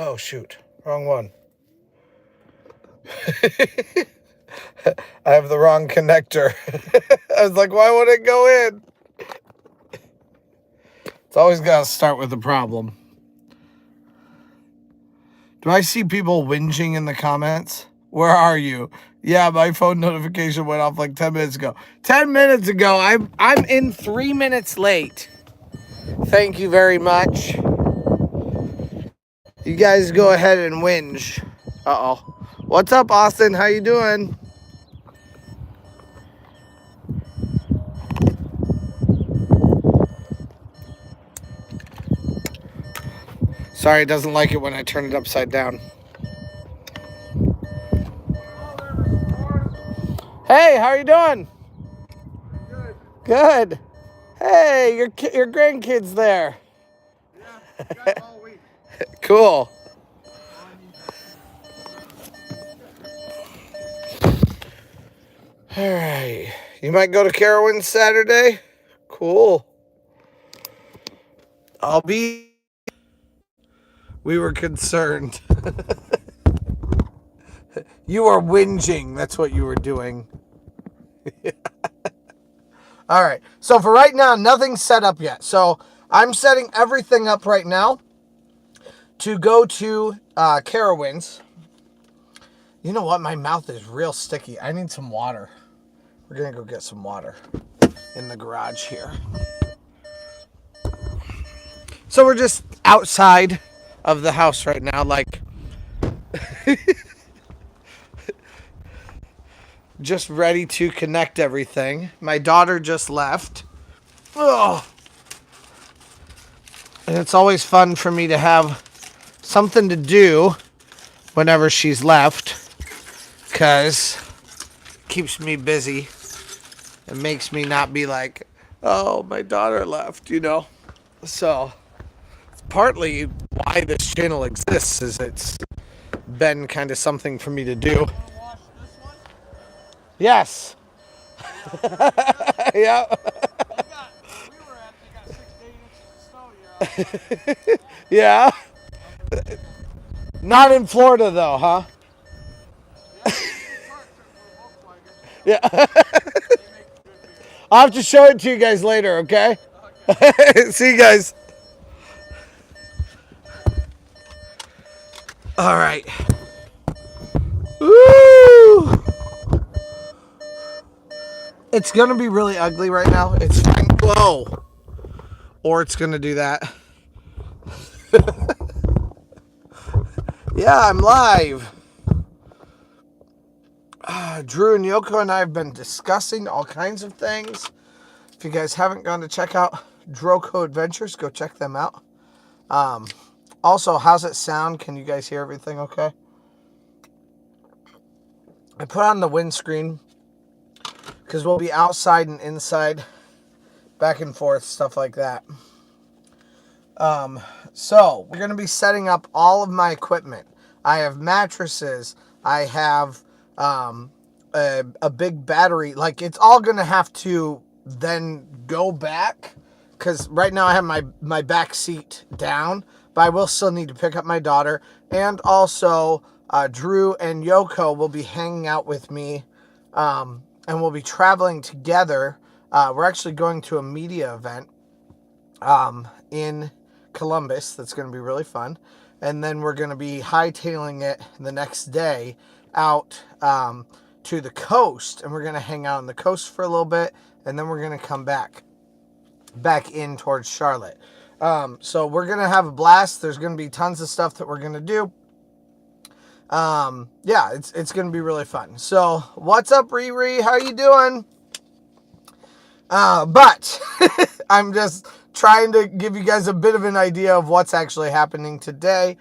Oh, shoot. Wrong one. I have the wrong connector. I was like, why won't it go in? It's always got to start with a problem. Do I see people whinging in the comments? Where are you? Yeah, my phone notification went off like 10 minutes ago. 10 minutes ago. I'm in 3 minutes late. Thank you very much. You guys go ahead and whinge. Uh-oh. What's up, Austin? How you doing? Sorry, it doesn't like it when I turn it upside down. Hey, how are you doing? Good. Good. Hey, your grandkid's there. Yeah, got all week. Cool. All right. You might go to CAROWINDS Saturday? Cool. I'll be. We were concerned. You are whinging. That's what you were doing. All right. So for right now, nothing's set up yet. So I'm setting everything up right now to go to CAROWINDS. You know what? My mouth is real sticky. I need some water. We're going to go get some water in the garage here. So we're just outside of the house right now, like just ready to connect everything. My daughter just left. Oh. And it's always fun for me to have something to do whenever she's left, because it keeps me busy. It makes me not be like, oh, my daughter left, you know? So it's partly why this channel exists, is it's been kind of something for me to do. Wash this one? Yes. Yeah. We were at, they got 6 to 8 inches of snow here. Yeah. Not in Florida though, huh? Yeah, Yeah. I'll have to show it to you guys later, okay? Okay. See you guys. All right. Woo! It's gonna be really ugly right now. It's fine. Whoa. Or it's gonna do that. Yeah, I'm live. Drew and Yoko and I have been discussing all kinds of things. If you guys haven't gone to check out Droko Adventures, go check them out. Also, how's it sound? Can you guys hear everything okay? I put on the windscreen because we'll be outside and inside, back and forth, stuff like that. So we're going to be setting up all of my equipment. I have mattresses. I have a big battery. Like, it's all going to have to then go back, because right now I have my back seat down, but I will still need to pick up my daughter. And also Drew and Yoko will be hanging out with me, and we'll be traveling together. We're actually going to a media event in Columbus. That's going to be really fun. And then we're going to be hightailing it the next day out to the coast, and we're going to hang out on the coast for a little bit, and then we're going to come back in towards Charlotte. So we're going to have a blast. There's going to be tons of stuff that we're going to do. Yeah, it's going to be really fun. So what's up, Riri? How you doing? But I'm just trying to give you guys a bit of an idea of what's actually happening today.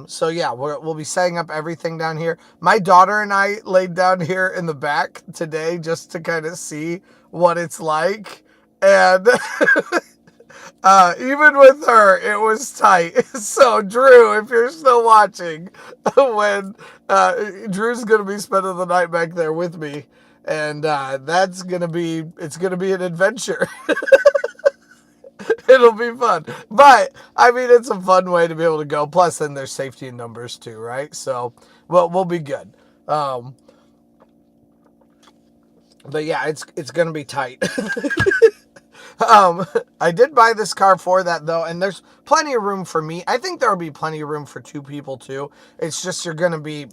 So yeah, we'll be setting up everything down here. My daughter and I laid down here in the back today just to kind of see what it's like. And even with her, it was tight. So Drew, if you're still watching, when Drew's going to be spending the night back there with me. And it's going to be an adventure. It'll be fun. But I mean, it's a fun way to be able to go. Plus, then there's safety in numbers too, right? So, well, we'll be good. But yeah, it's gonna be tight. I did buy this car for that though, and there's plenty of room for me. I think there'll be plenty of room for two people too. It's just you're gonna be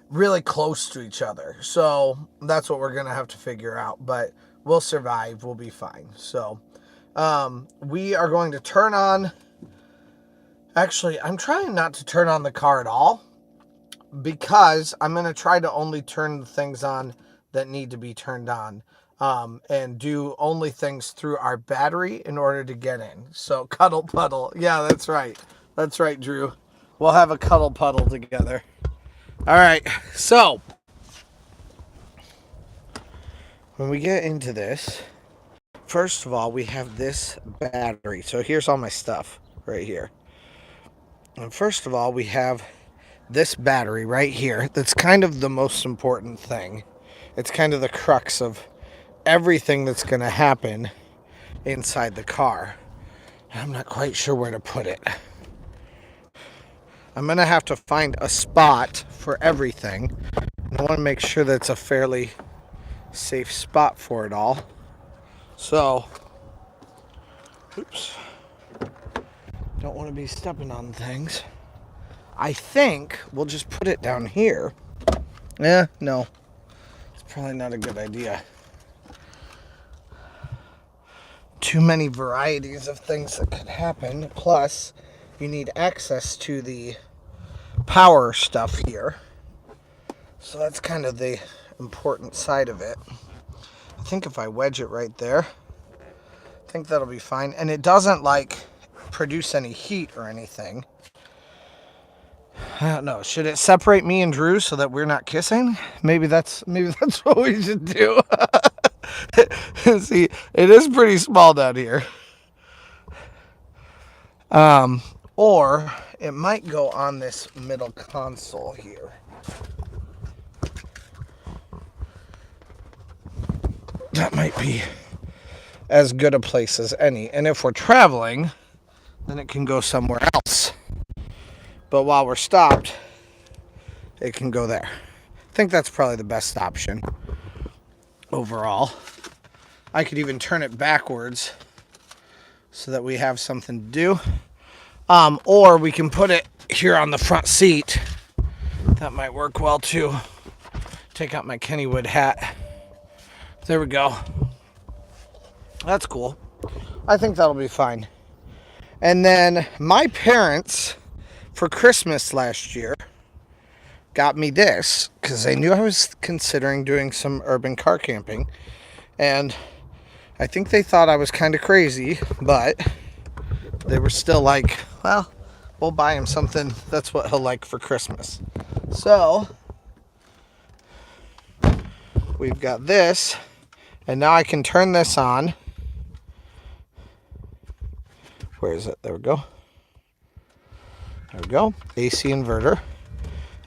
really close to each other, so that's what we're gonna have to figure out. But we'll survive. We'll be fine. So, we are going to turn on. Actually, I'm trying not to turn on the car at all because I'm gonna try to only turn the things on that need to be turned on. And do only things through our battery in order to get in. So cuddle puddle. Yeah, that's right. That's right, Drew. We'll have a cuddle puddle together. All right. So when we get into this, first of all, we have this battery. So here's all my stuff right here. And first of all, we have this battery right here. That's kind of the most important thing. It's kind of the crux of everything that's going to happen inside the car. I'm not quite sure where to put it. I'm going to have to find a spot for everything. And I want to make sure that it's a fairly safe spot for it all. So, oops. Don't want to be stepping on things. I think we'll just put it down here. No. It's probably not a good idea. Too many varieties of things that could happen. Plus, you need access to the power stuff here. So that's kind of the important side of it. I think if I wedge it right there, I think that'll be fine. And it doesn't like produce any heat or anything. I don't know. Should it separate me and Drew so that we're not kissing? Maybe that's what we should do. See, it is pretty small down here. Or it might go on this middle console here. That might be as good a place as any. And if we're traveling, then it can go somewhere else. But while we're stopped, it can go there. I think that's probably the best option overall. I could even turn it backwards so that we have something to do. Or we can put it here on the front seat. That might work well too. Take out my Kennywood hat. There we go. That's cool. I think that'll be fine. And then my parents, for Christmas last year, got me this because they knew I was considering doing some urban car camping. And I think they thought I was kind of crazy, but they were still like, well, we'll buy him something that's what he'll like for Christmas. So we've got this, and now I can turn this on. Where is it? There we go. There we go. AC inverter.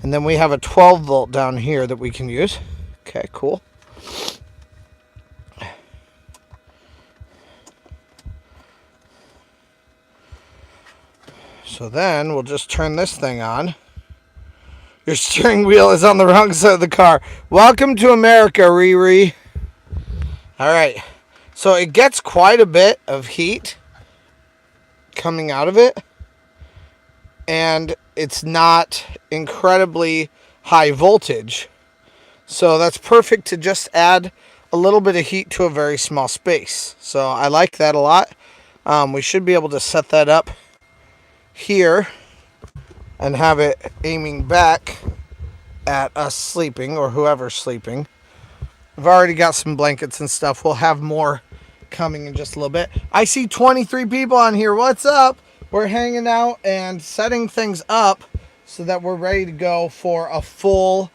And then we have a 12 volt down here that we can use. Okay, cool. So then we'll just turn this thing on. Your steering wheel is on the wrong side of the car. Welcome to America, Riri. All right. So it gets quite a bit of heat coming out of it. And it's not incredibly high voltage. So that's perfect to just add a little bit of heat to a very small space. So I like that a lot. We should be able to set that up here and have it aiming back at us sleeping or whoever's sleeping. I've already got some blankets and stuff. We'll have more coming in just a little bit. I see 23 people on here. What's up? We're hanging out and setting things up so that we're ready to go for a full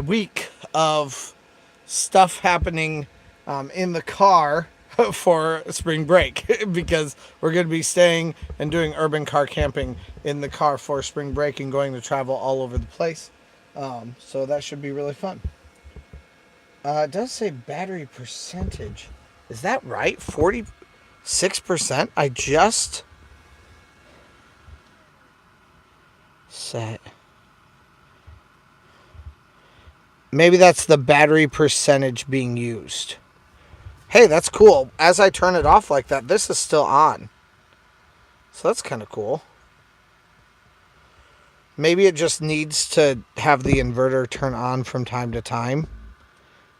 week of stuff happening in the car for spring break because we're going to be staying and doing urban car camping in the car for spring break and going to travel all over the place. So that should be really fun. It does say battery percentage. Is that right? 46%? I just set. Maybe that's the battery percentage being used. Hey, that's cool. As I turn it off like that, this is still on. So that's kind of cool. Maybe it just needs to have the inverter turn on from time to time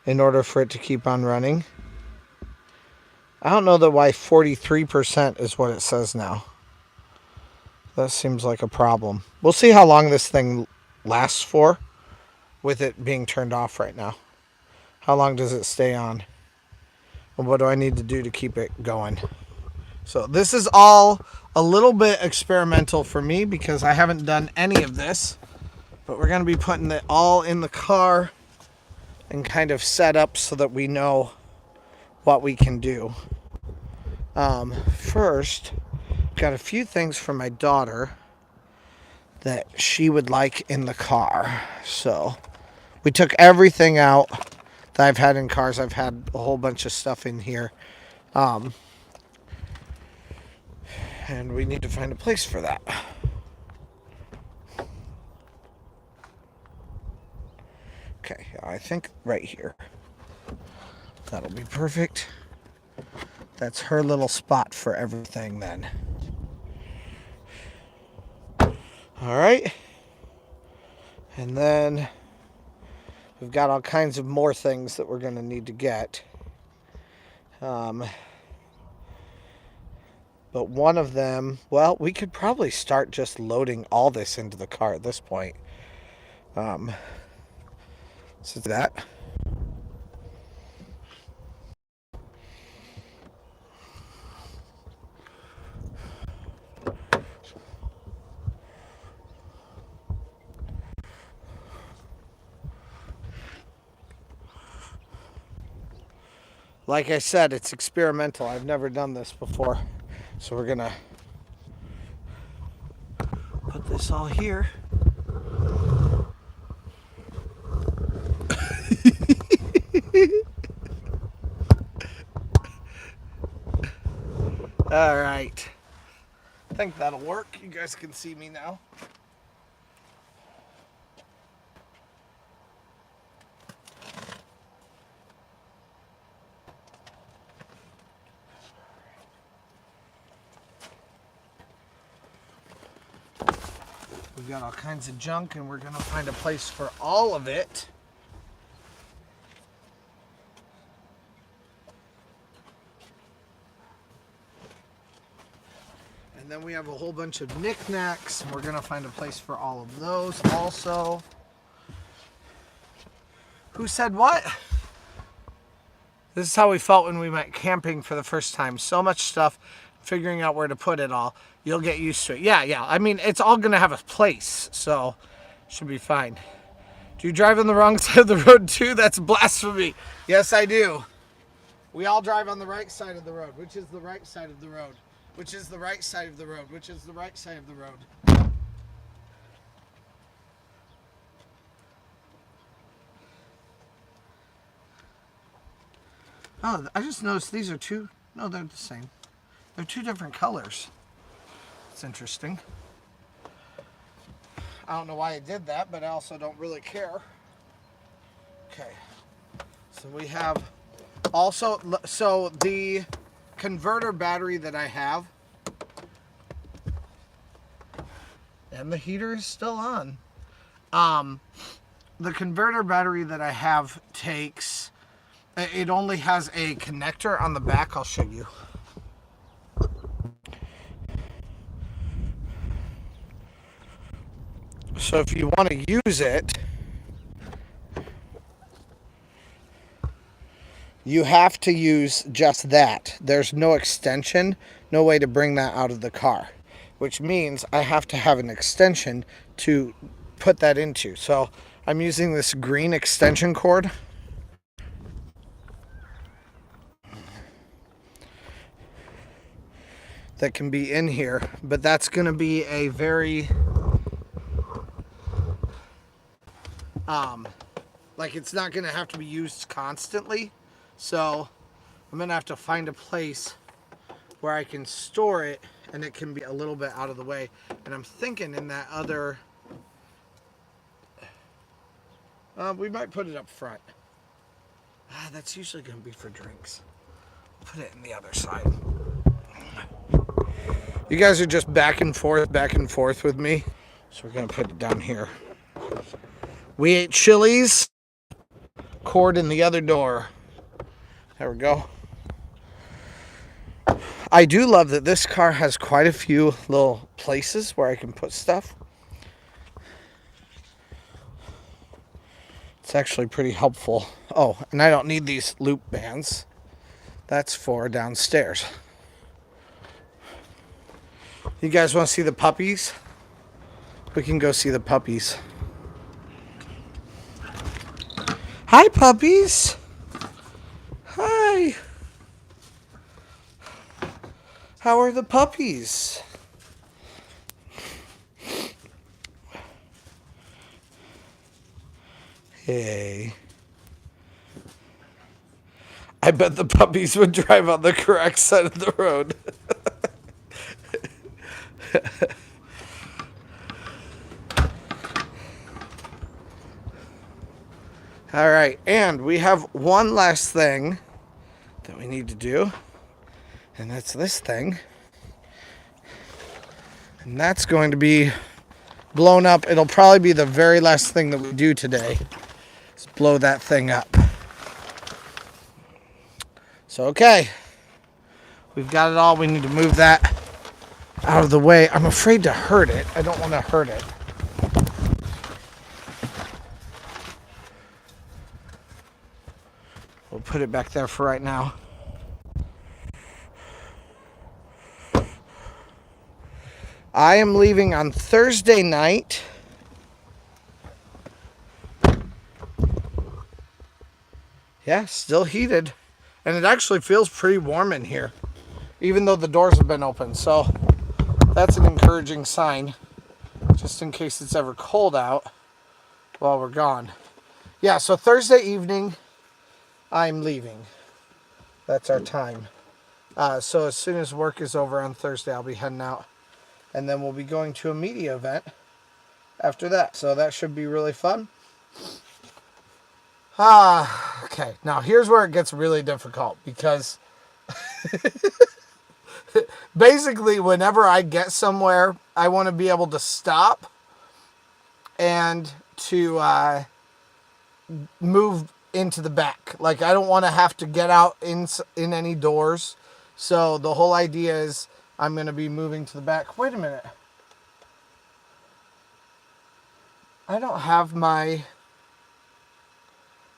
in order for it to keep on running. I don't know why 43% is what it says now. That seems like a problem. We'll see how long this thing lasts for with it being turned off right now. How long does it stay on? And what do I need to do to keep it going? So this is all a little bit experimental for me because I haven't done any of this. But we're going to be putting it all in the car and kind of set up so that we know what we can do. First, got a few things for my daughter that she would like in the car. So we took everything out that I've had in cars. I've had a whole bunch of stuff in here. And we need to find a place for that. Okay, I think right here. That'll be perfect. That's her little spot for everything then. All right. And then we've got all kinds of more things that we're going to need to get. But one of them, well, we could probably start just loading all this into the car at this point. So that. Like I said, it's experimental. I've never done this before. So we're going to put this all here. All right. I think that'll work. You guys can see me now. We've got all kinds of junk and we're going to find a place for all of it. And then we have a whole bunch of knickknacks. We're going to find a place for all of those also. Who said what? This is how we felt when we went camping for the first time. So much stuff, figuring out where to put it all. You'll get used to it. Yeah. I mean, it's all going to have a place, so should be fine. Do you drive on the wrong side of the road too? That's blasphemy. Yes, I do. We all drive on the right side of the road. Which is the right side of the road? Which is the right side of the road? Which is the right side of the road? Oh, I just noticed these are two. No, they're the same. They're two different colors. It's interesting. I don't know why I did that, but I also don't really care. Okay. So we have also, so the converter battery that I have, and the heater is still on. The converter battery that I have takes, it only has a connector on the back. I'll show you. So if you want to use it, you have to use just that. There's no extension, no way to bring that out of the car, which means I have to have an extension to put that into. So I'm using this green extension cord. That can be in here, but that's going to be a very like, it's not going to have to be used constantly. So I'm gonna have to find a place where I can store it and it can be a little bit out of the way. And I'm thinking in that other, we might put it up front. That's usually gonna be for drinks. Put it in the other side. You guys are just back and forth with me. So we're gonna put it down here. We ate Chili's. Cord in the other door. There we go. I do love that this car has quite a few little places where I can put stuff. It's actually pretty helpful. Oh, and I don't need these loop bands. That's for downstairs. You guys want to see the puppies? We can go see the puppies. Hi, puppies. Hi. How are the puppies? Hey. I bet the puppies would drive on the correct side of the road. All right, and we have one last thing that we need to do, and that's this thing. And that's going to be blown up. It'll probably be the very last thing that we do today, is blow that thing up. So, okay, we've got it all. We need to move that out of the way. I'm afraid to hurt it. I don't want to hurt it. We'll put it back there for right now. I am leaving on Thursday night. Yeah, still heated. And it actually feels pretty warm in here, even though the doors have been open. So that's an encouraging sign, just in case it's ever cold out while we're gone. Yeah, so Thursday evening, I'm leaving. That's our time. So as soon as work is over on Thursday, I'll be heading out. And then we'll be going to a media event after that. So that should be really fun. Okay. Now here's where it gets really difficult, because basically whenever I get somewhere, I want to be able to stop and to move into the back. Like, I don't want to have to get out in any doors. So the whole idea is I'm going to be moving to the back. Wait a minute. I don't have my...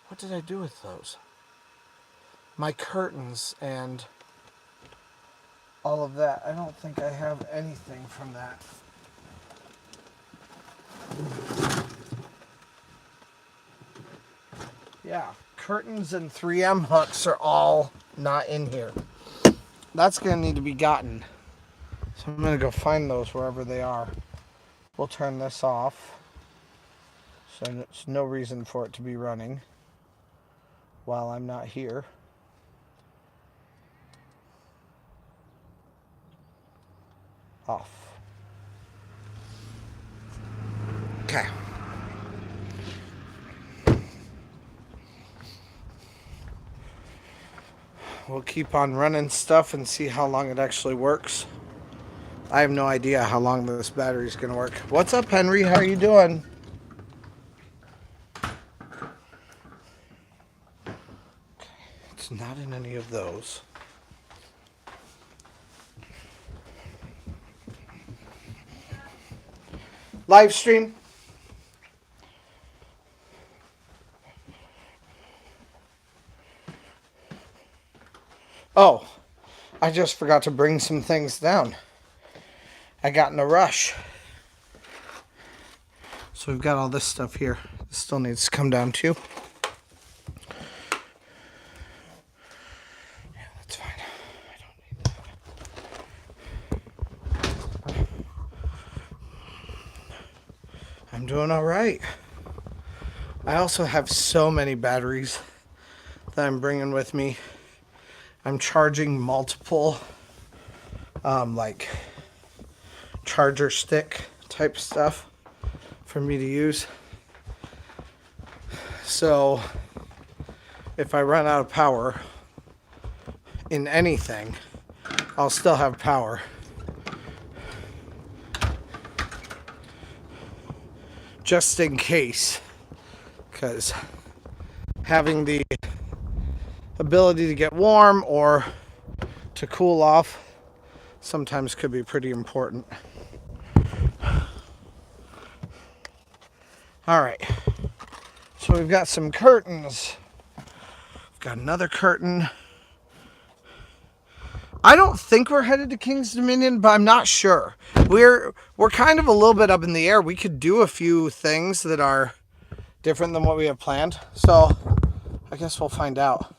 What did I do with those? My curtains and all of that. I don't think I have anything from that. Yeah, curtains and 3M hooks are all not in here. That's going to need to be gotten. So I'm going to go find those wherever they are. We'll turn this off. So there's no reason for it to be running while I'm not here. Off. Okay. We'll keep on running stuff and see how long it actually works. I have no idea how long this battery is going to work. What's up, Henry? How are you doing? Okay. It's not in any of those. Live stream. Oh, I just forgot to bring some things down. I got in a rush. So we've got all this stuff here. This still needs to come down too. Yeah, that's fine. I don't need that. I'm doing all right. I also have so many batteries that I'm bringing with me. I'm charging multiple like charger stick type stuff for me to use. So if I run out of power in anything, I'll still have power. Just in case, because having the ability to get warm or to cool off sometimes could be pretty important. All right, so we've got some curtains. We've got another curtain. I don't think we're headed to King's Dominion, but I'm not sure. We're kind of a little bit up in the air. We could do a few things that are different than what we have planned. So I guess we'll find out.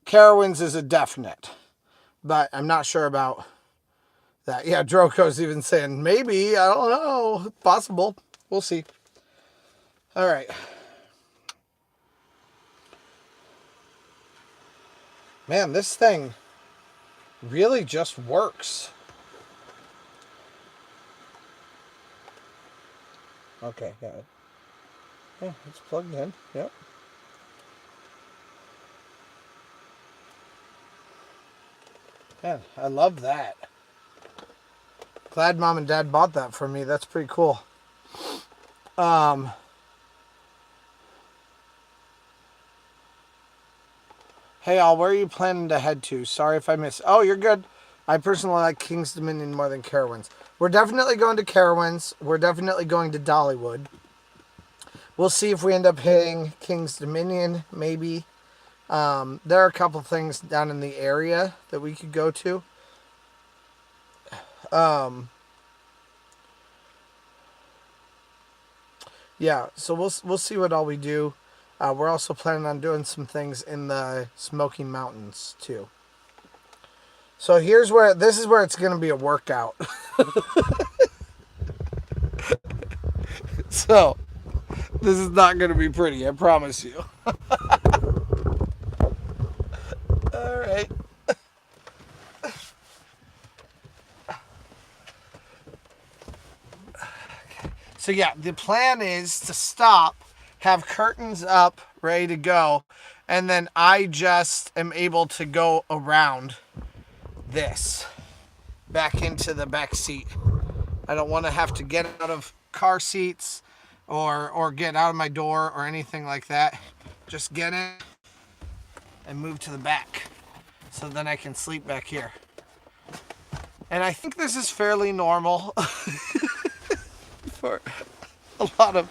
CAROWINDS is a definite, but I'm not sure about that. Yeah, Droko's even saying maybe, I don't know, possible. We'll see. All right. Man, this thing really just works. Okay, got it. Yeah, it's plugged in. Yep. Man, I love that. Glad Mom and Dad bought that for me. That's pretty cool. Hey, all, where are you planning to head to? Sorry if I missed. Oh, you're good. I personally like King's Dominion more than Carowinds. We're definitely going to Carowinds. We're definitely going to Dollywood. We'll see if we end up hitting King's Dominion, maybe. There are a couple things down in the area that we could go to. Yeah, so we'll see what all we do. We're also planning on doing some things in the Smoky Mountains too. So this is where it's going to be a workout. So this is not going to be pretty, I promise you. All right. So yeah, the plan is to stop, have curtains up, ready to go, and then I just am able to go around this back into the back seat. I don't want to have to get out of car seats or get out of my door or anything like that. Just get in and move to the back so then I can sleep back here. And I think this is fairly normal for a lot of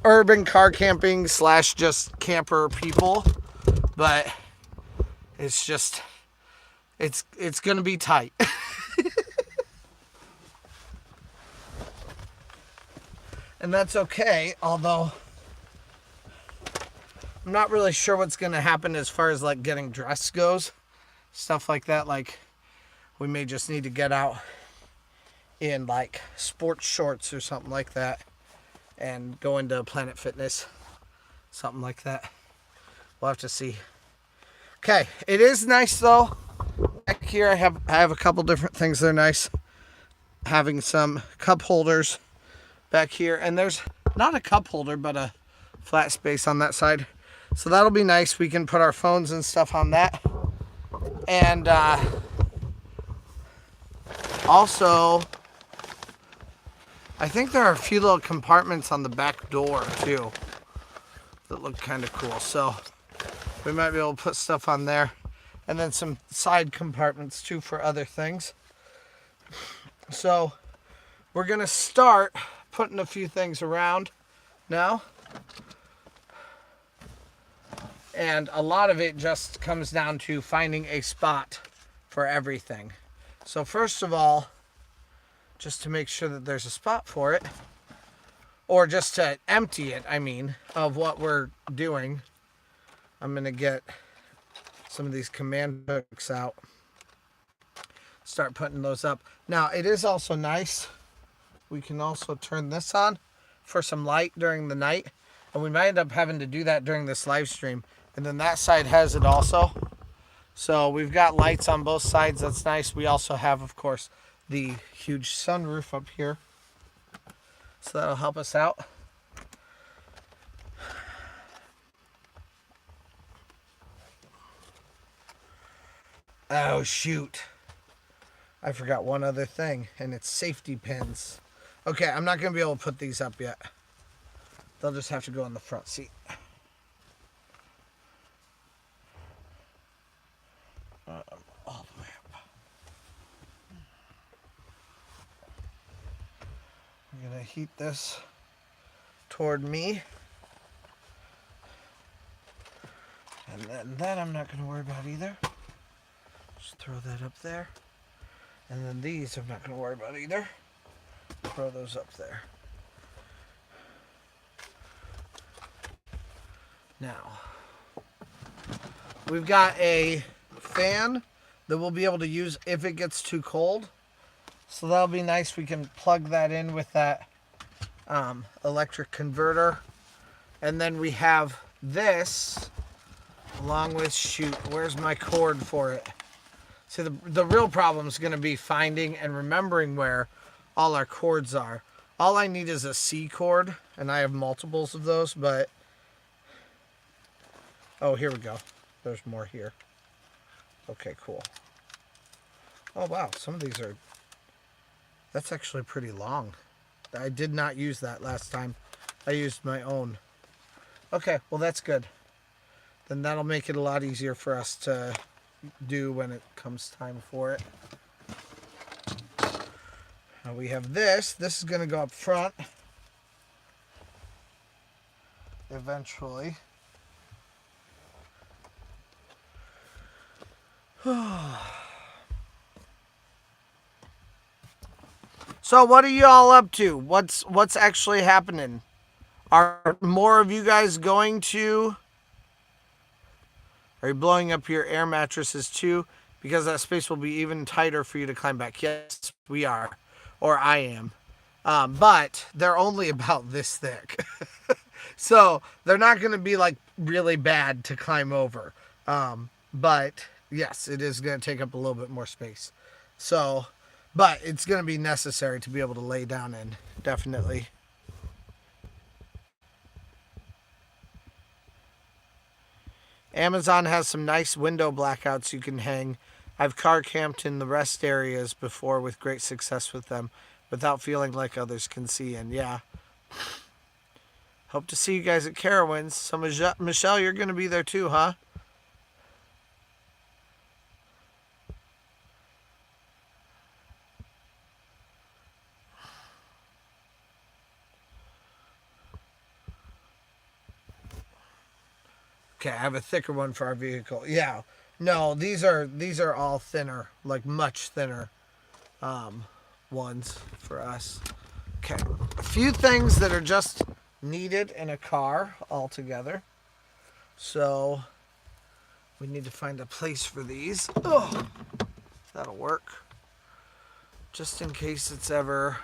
urban car camping / just camper people, but it's just it's gonna be tight. And that's okay, although I'm not really sure what's gonna happen as far as like getting dressed goes, stuff like that. Like we may just need to get out in like sports shorts or something like that and go into Planet Fitness, something like that. We'll have to see. Okay, it is nice though. Back here I have a couple different things that are nice. Having some cup holders back here, and there's not a cup holder but a flat space on that side. So that'll be nice. We can put our phones and stuff on that. And also, I think there are a few little compartments on the back door too that look kind of cool. So we might be able to put stuff on there. And then some side compartments too for other things. So we're gonna start putting a few things around now. And a lot of it just comes down to finding a spot for everything. So first of all, just to make sure that there's a spot for it, or just to empty it, I mean, of what we're doing, I'm gonna get some of these command hooks out, start putting those up. Now it is also nice, we can also turn this on for some light during the night, and we might end up having to do that during this live stream. And then that side has it also, So we've got lights on both sides. That's nice. We also have, of course, the huge sunroof up here. So that'll help us out. Oh, shoot. I forgot one other thing, and it's safety pins. Okay, I'm not going to be able to put these up yet. They'll just have to go in the front seat. All the way up. I'm going to heat this toward me. And then that I'm not going to worry about either. Just throw that up there. And then these I'm not going to worry about either. Throw those up there. Now, we've got a fan that we'll be able to use if it gets too cold. So that'll be nice. We can plug that in with that electric converter. And then we have this along with, shoot, where's my cord for it? See, the real problem is going to be finding and remembering where all our cords are. All I need is a C cord, and I have multiples of those, but... Oh, here we go. There's more here. Okay, cool. Oh, wow. Some of these are... That's actually pretty long. I did not use that last time. I used my own. Okay, well, that's good. Then that'll make it a lot easier for us to do when it comes time for it. Now we have this. This is going to go up front. Eventually. So what are you all up to? What's actually happening? Are more of you guys going to... Are you blowing up your air mattresses too? Because that space will be even tighter for you to climb back. Yes, we are. Or I am. But they're only about this thick. So they're not going to be like really bad to climb over. But yes, it is going to take up a little bit more space. So, but it's going to be necessary to be able to lay down in. Definitely. Amazon has some nice window blackouts you can hang. I've car camped in the rest areas before with great success with them without feeling like others can see. And yeah, hope to see you guys at CAROWINDS. So Michelle, you're going to be there too, huh? Okay, I have a thicker one for our vehicle. Yeah. No, these are all thinner, like much thinner ones for us. Okay. A few things that are just needed in a car altogether. So we need to find a place for these. Oh, that'll work. Just in case it's ever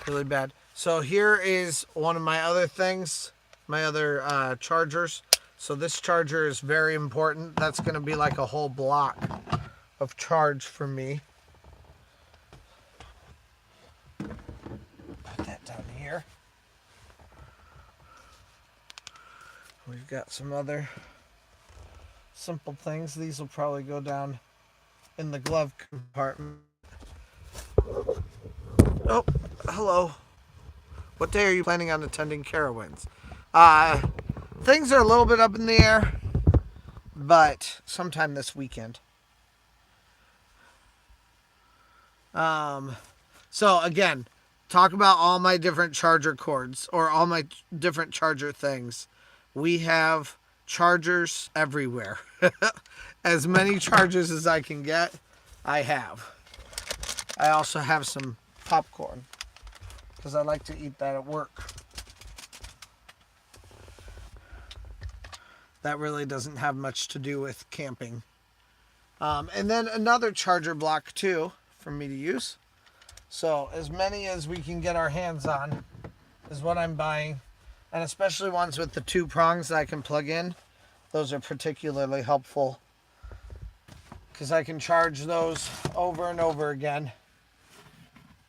really bad. So here is one of my other things. My other chargers. So this charger is very important. That's going to be like a whole block of charge for me. Put that down here. We've got some other simple things. These will probably go down in the glove compartment. Oh, hello. What day are you planning on attending CAROWINDS? Things are a little bit up in the air, but sometime this weekend. So again, talk about all my different charger cords or all my different charger things. We have chargers everywhere. As many chargers as I can get, I have. I also have some popcorn because I like to eat that at work. That really doesn't have much to do with camping. And then another charger block too for me to use. So as many as we can get our hands on is what I'm buying. And especially ones with the 2 prongs that I can plug in. Those are particularly helpful because I can charge those over and over again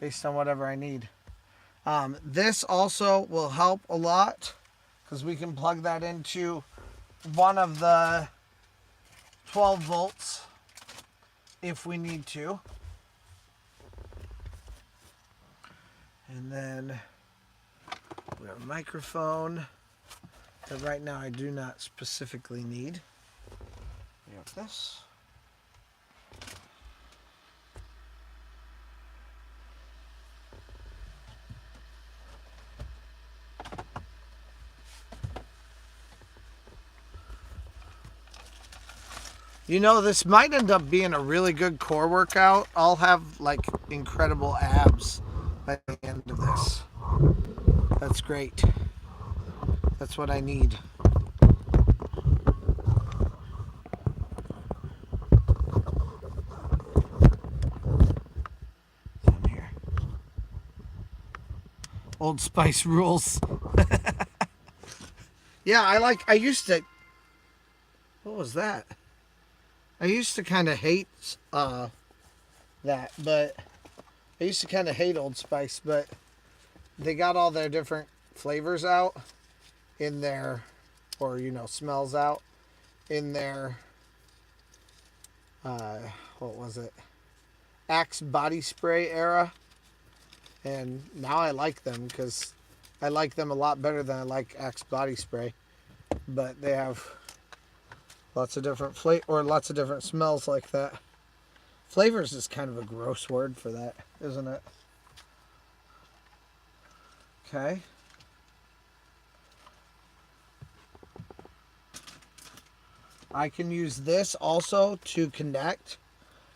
based on whatever I need. This also will help a lot because we can plug that into one of the 12 volts if we need to. And then we have a microphone that right now I do not specifically need. We have this. You know, this might end up being a really good core workout. I'll have like incredible abs by the end of this. That's great. That's what I need. Down here. Old Spice rules. Yeah, I used to. What was that? I used to kind of hate that, but I used to kind of hate Old Spice, but they got all their different flavors out in their, or smells out in their, what was it? Axe body spray era, and now I like them because I like them a lot better than I like Axe body spray, but they have lots of different lots of different smells like that. Flavors is kind of a gross word for that, isn't it? Okay. I can use this also to connect,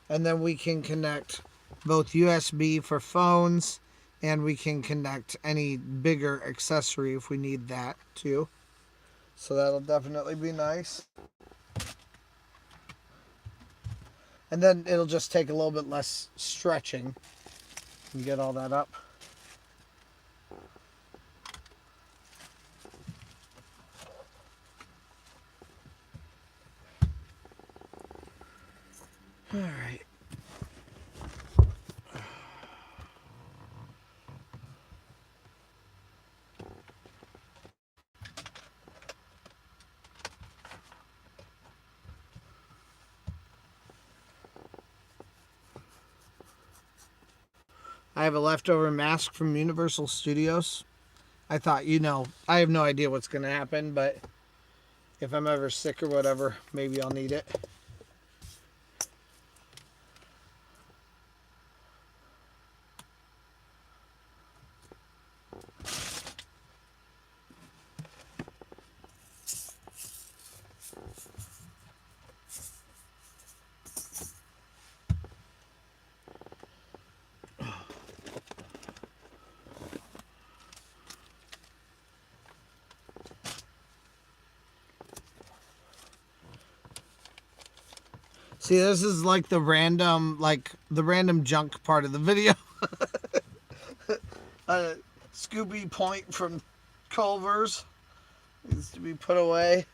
and then we can connect both USB for phones, and we can connect any bigger accessory if we need that too. So that'll definitely be nice. And then it'll just take a little bit less stretching and get all that up. All right. I have a leftover mask from Universal Studios. I thought, I have no idea what's going to happen, but if I'm ever sick or whatever, maybe I'll need it. See, this is like the random junk part of the video. Scooby point from Culver's needs to be put away.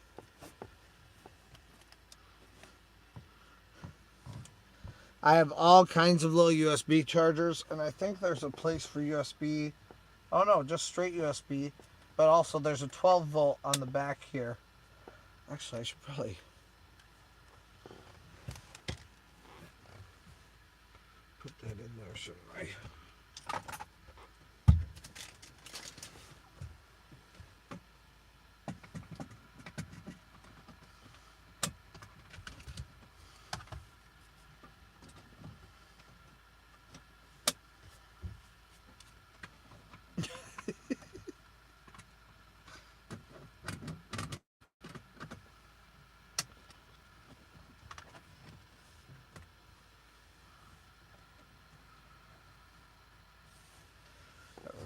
I have all kinds of little USB chargers, and I think there's a place for USB. Oh no, just straight USB. But also there's a 12 volt on the back here. Actually, I should probably put that in there, shouldn't I?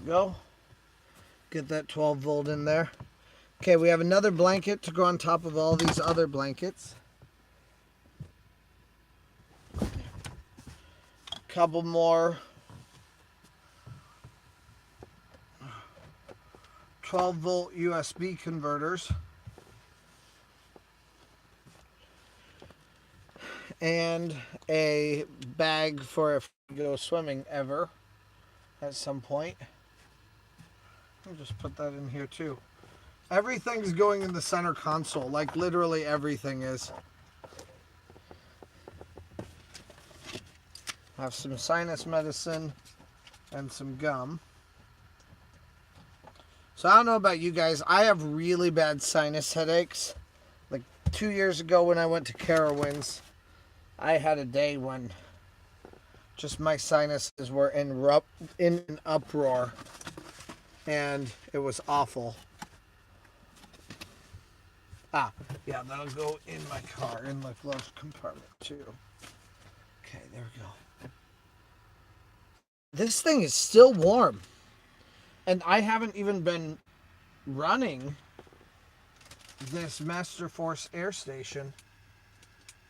Go. Get that 12 volt in there. Okay, we have another blanket to go on top of all these other blankets. Couple more 12 volt USB converters. and a bag for if we go swimming ever at some point. I'll just put that in here too. Everything's going in the center console, like literally everything is. I have some sinus medicine and some gum. So I don't know about you guys. I have really bad sinus headaches. Like 2 years ago when I went to CAROWINDS, I had a day when just my sinuses were in an uproar, and it was awful. Ah, yeah, that'll go in my car in the glove compartment too. Okay, there we go. This thing is still warm, and I haven't even been running this Master Force air station.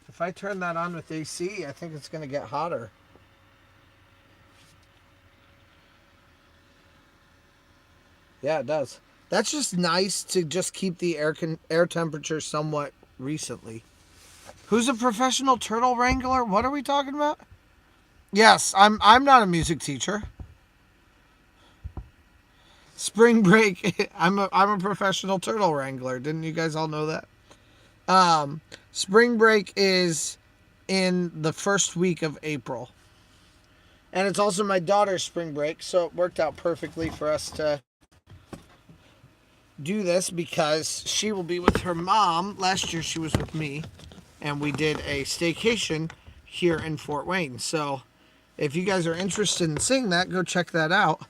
If I turn that on with AC, I think it's going to get hotter. Yeah, it does. That's just nice to just keep the air temperature somewhat recently. Who's a professional turtle wrangler? What are we talking about? Yes, I'm not a music teacher. Spring break. I'm a professional turtle wrangler. Didn't you guys all know that? Spring break is in the first week of April. And it's also my daughter's spring break, so it worked out perfectly for us to do this because she will be with her mom. Last year she was with me, and we did a staycation here in Fort Wayne. So if you guys are interested in seeing that, go check that out.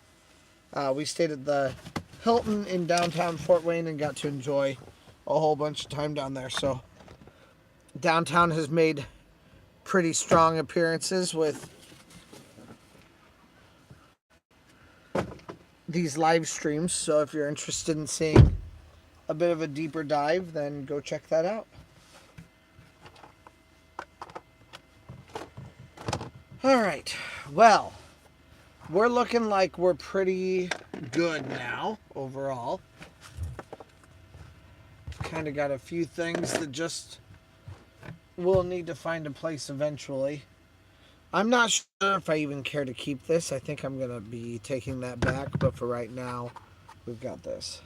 We stayed at the Hilton in downtown Fort Wayne and got to enjoy a whole bunch of time down there. So downtown has made pretty strong appearances with these live streams. So if you're interested in seeing a bit of a deeper dive, then go check that out. All right. Well, we're looking like we're pretty good now overall. Kind of got a few things that just will need to find a place eventually. I'm not sure if I even care to keep this. I think I'm going to be taking that back, but for right now, we've got this.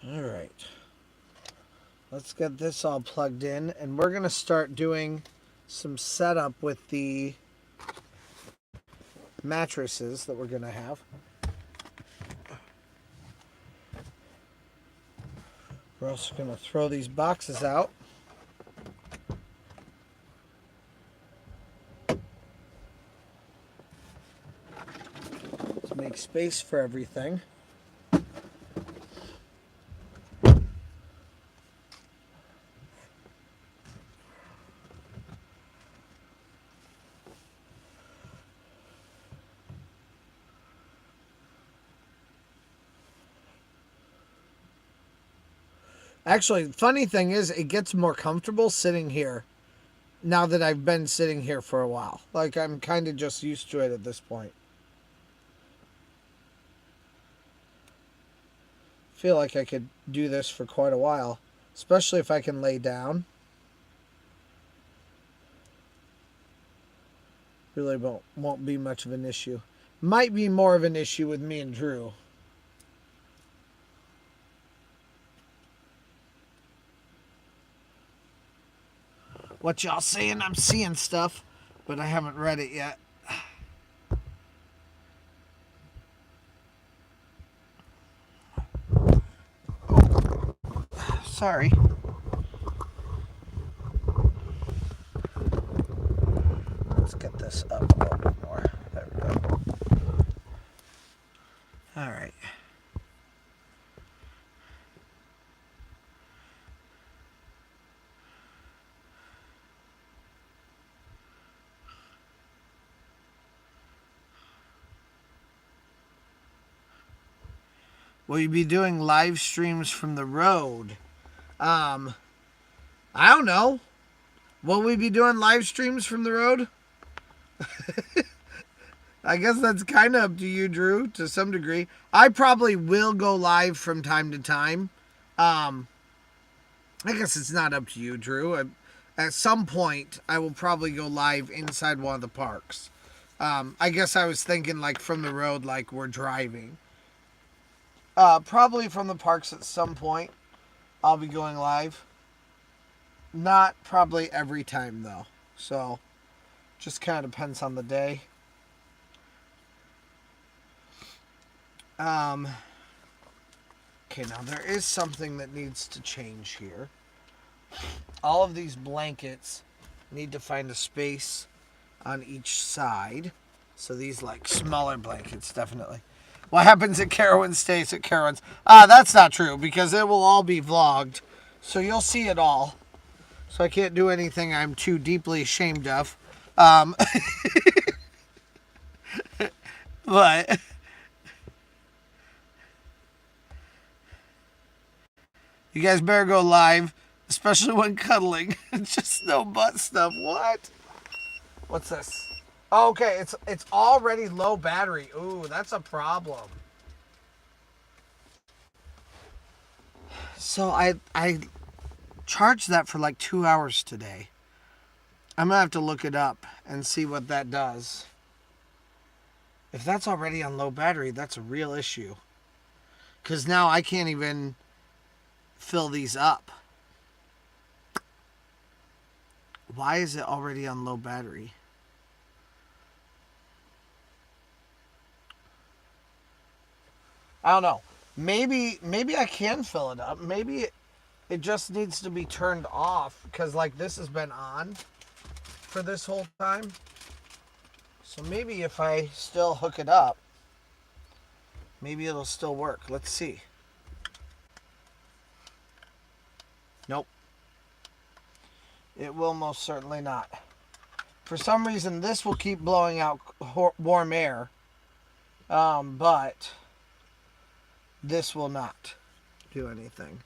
All right. Let's get this all plugged in, and we're going to start doing some setup with the mattresses that we're going to have. We're also going to throw these boxes out. To make space for everything. Actually, funny thing is, it gets more comfortable sitting here now that I've been sitting here for a while. Like, I'm kind of just used to it at this point. I feel like I could do this for quite a while, especially if I can lay down. Really won't be much of an issue. Might be more of an issue with me and Drew. What y'all saying? I'm seeing stuff, but I haven't read it yet. Sorry. Let's get this up a little bit more. There we go. All right. Will you be doing live streams from the road? I don't know. Will we be doing live streams from the road? I guess that's kind of up to you, Drew, to some degree. I probably will go live from time to time. Um, I guess it's not up to you, Drew. At some point, I will probably go live inside one of the parks. I guess I was thinking like from the road, like we're driving. Probably from the parks at some point. I'll be going live. Not probably every time though. So, just kind of depends on the day. Okay, now there is something that needs to change here. All of these blankets need to find a space on each side. So these like smaller blankets, definitely. What happens at Carowinds stays at Carowinds. That's not true because it will all be vlogged. So you'll see it all. So I can't do anything I'm too deeply ashamed of. But you guys better go live, especially when cuddling. Just no butt stuff. What? What's this? Oh, okay, it's already low battery. Ooh, that's a problem. So I charged that for like 2 hours today. I'm gonna have to look it up and see what that does. If that's already on low battery, that's a real issue. Because now I can't even fill these up. Why is it already on low battery? I don't know. Maybe I can fill it up. Maybe it just needs to be turned off because like this has been on for this whole time. So maybe if I still hook it up, maybe it'll still work. Let's see. Nope. It will most certainly not. For some reason, this will keep blowing out warm air, but this will not do anything.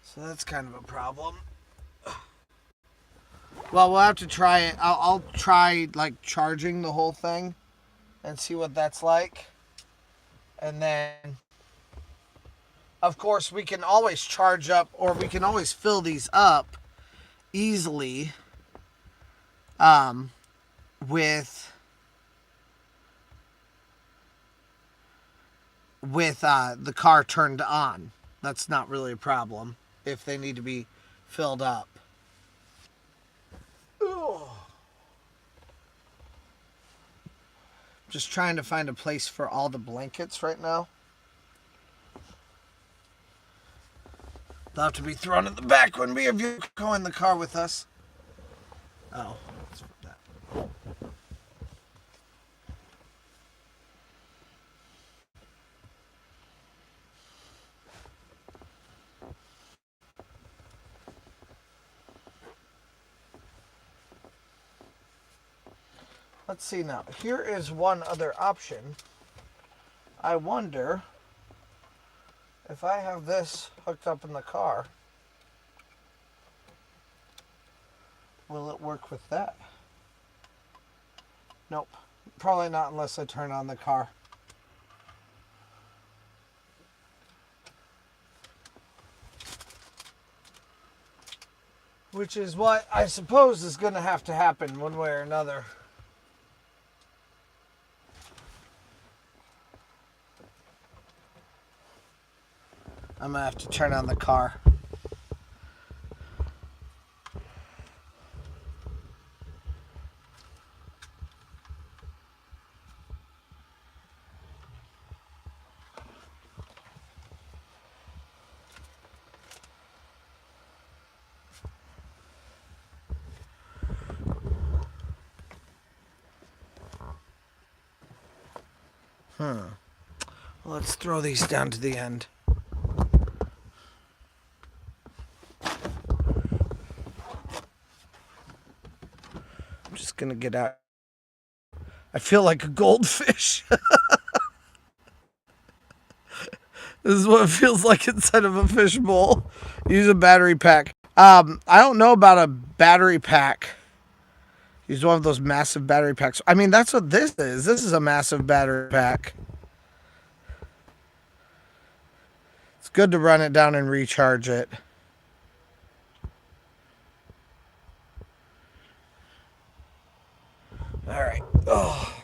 So that's kind of a problem. Well, we'll have to try it. I'll try like charging the whole thing and see what that's like. And then, of course, we can always charge up or we can always fill these up easily with the car turned on. That's not really a problem if they need to be filled up. Just trying to find a place for all the blankets right now. They'll have to be thrown in the back when we have you go in the car with us. Oh, that's that. Let's see now. Here is one other option. I wonder if I have this hooked up in the car, will it work with that? Nope. Probably not unless I turn on the car. Which is what I suppose is going to have to happen one way or another. I'm going to have to turn on the car. Well, let's throw these down to the end. I'm just going to get out. I feel like a goldfish. This is what it feels like inside of a fish bowl. Use a battery pack. I don't know about a battery pack. Use one of those massive battery packs. I mean, that's what this is. This is a massive battery pack. It's good to run it down and recharge it. All right. Oh.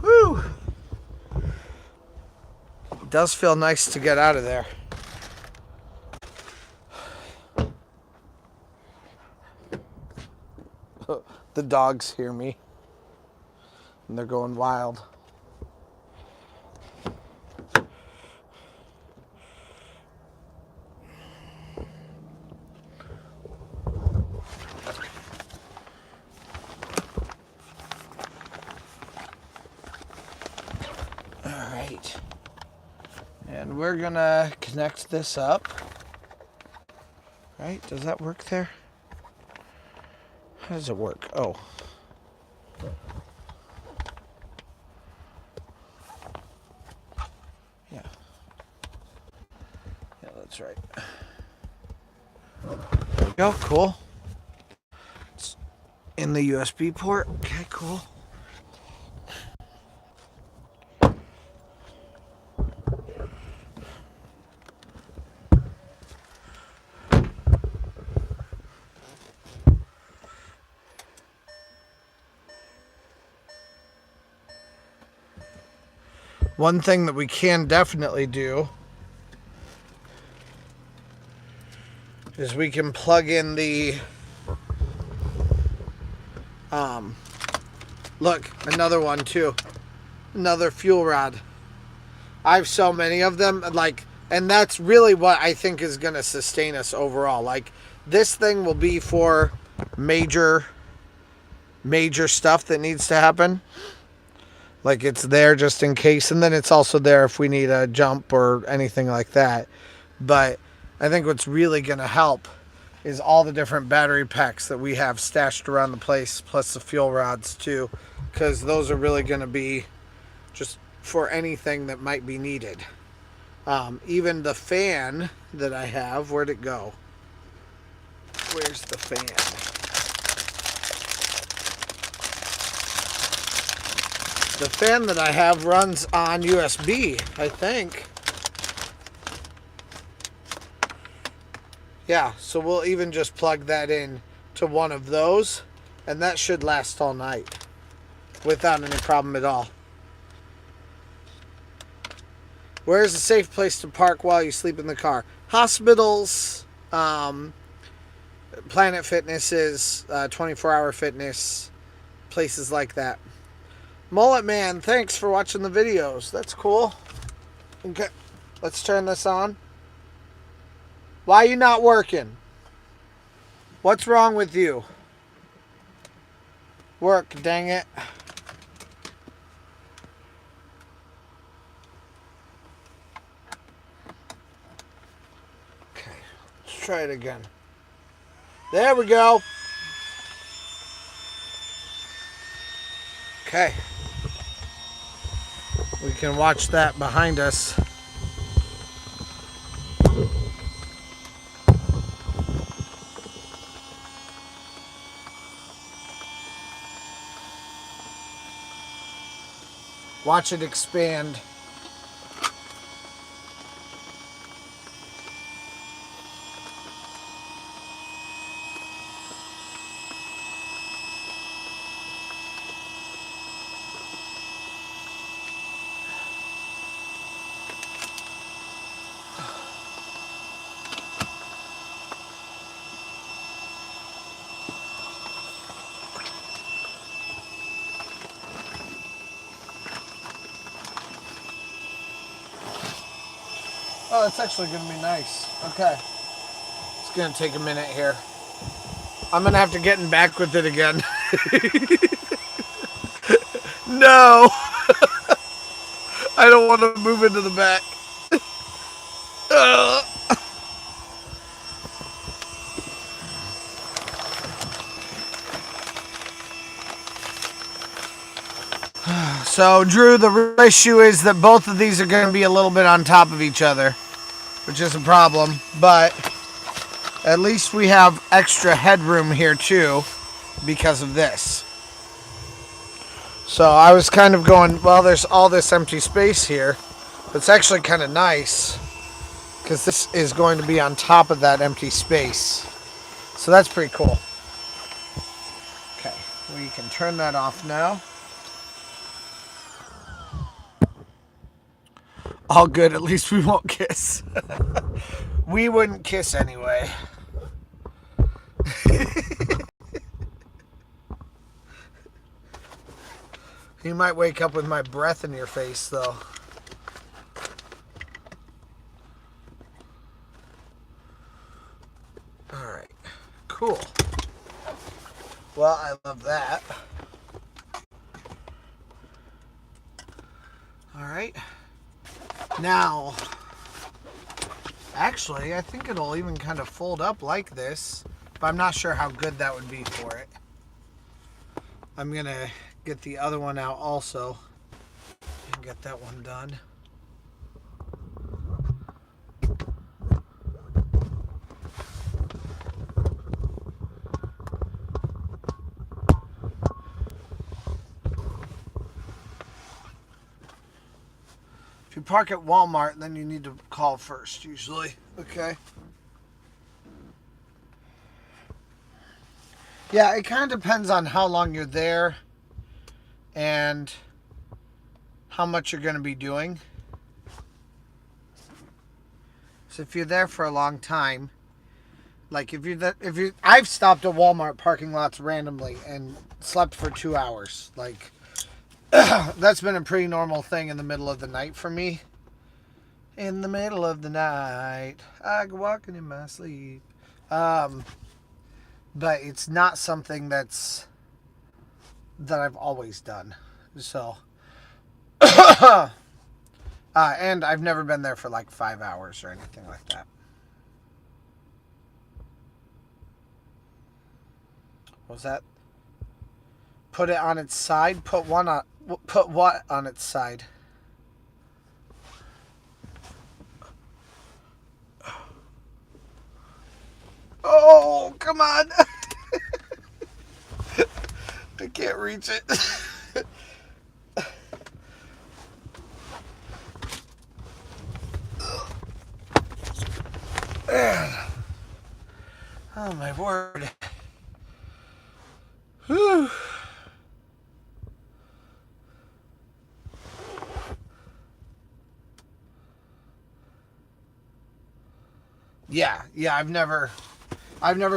Whew. It does feel nice to get out of there. The dogs hear me. And they're going wild. Alright. And we're gonna connect this up. Right? Does that work there? How does it work? Oh. Yeah. Yeah, that's right. There we go. Cool. It's in the USB port. Okay, cool. One thing that we can definitely do is we can plug in the look, another one too. Another fuel rod. I have so many of them, and that's really what I think is going to sustain us overall. Like, this thing will be for major stuff that needs to happen. Like, it's there just in case, and then it's also there if we need a jump or anything like that. But I think what's really going to help is all the different battery packs that we have stashed around the place, plus the fuel rods too, because those are really going to be just for anything that might be needed. Even the fan that I have, where'd it go? Where's the fan? The fan that I have runs on USB, I think. Yeah, so we'll even just plug that in to one of those, and that should last all night without any problem at all. Where is a safe place to park while you sleep in the car? Hospitals, Planet Fitnesses, 24-hour fitness, places like that. Mullet Man, thanks for watching the videos. That's cool. Okay, let's turn this on. Why are you not working? What's wrong with you? Work, dang it. Okay, let's try it again. There we go. Okay. We can watch that behind us. Watch it expand. Oh, that's actually going to be nice. Okay. It's going to take a minute here. I'm going to have to get in back with it again. No! I don't want to move into the back. So, Drew, the real issue is that both of these are going to be a little bit on top of each other, which is a problem. But at least we have extra headroom here, too, because of this. So I was kind of going, well, there's all this empty space here. But it's actually kind of nice because this is going to be on top of that empty space. So that's pretty cool. Okay, we can turn that off now. All good, at least we won't kiss. We wouldn't kiss anyway. You might wake up with my breath in your face, though. Alright, cool. Well, I love that. Alright. Now, actually, I think it'll even kind of fold up like this, but I'm not sure how good that would be for it. I'm going to get the other one out also and get that one done. If you park at Walmart, then you need to call first, usually. Okay. Yeah, it kind of depends on how long you're there and how much you're going to be doing. So if you're there for a long time, like I've stopped at Walmart parking lots randomly and slept for 2 hours. Like, that's been a pretty normal thing in the middle of the night for me. In the middle of the night, I go walking in my sleep. But it's not something that I've always done. So, and I've never been there for like 5 hours or anything like that. What was that? Put it on its side. Put what on its side? Oh, come on. I can't reach it. Oh, my word. Whew. Yeah, I've never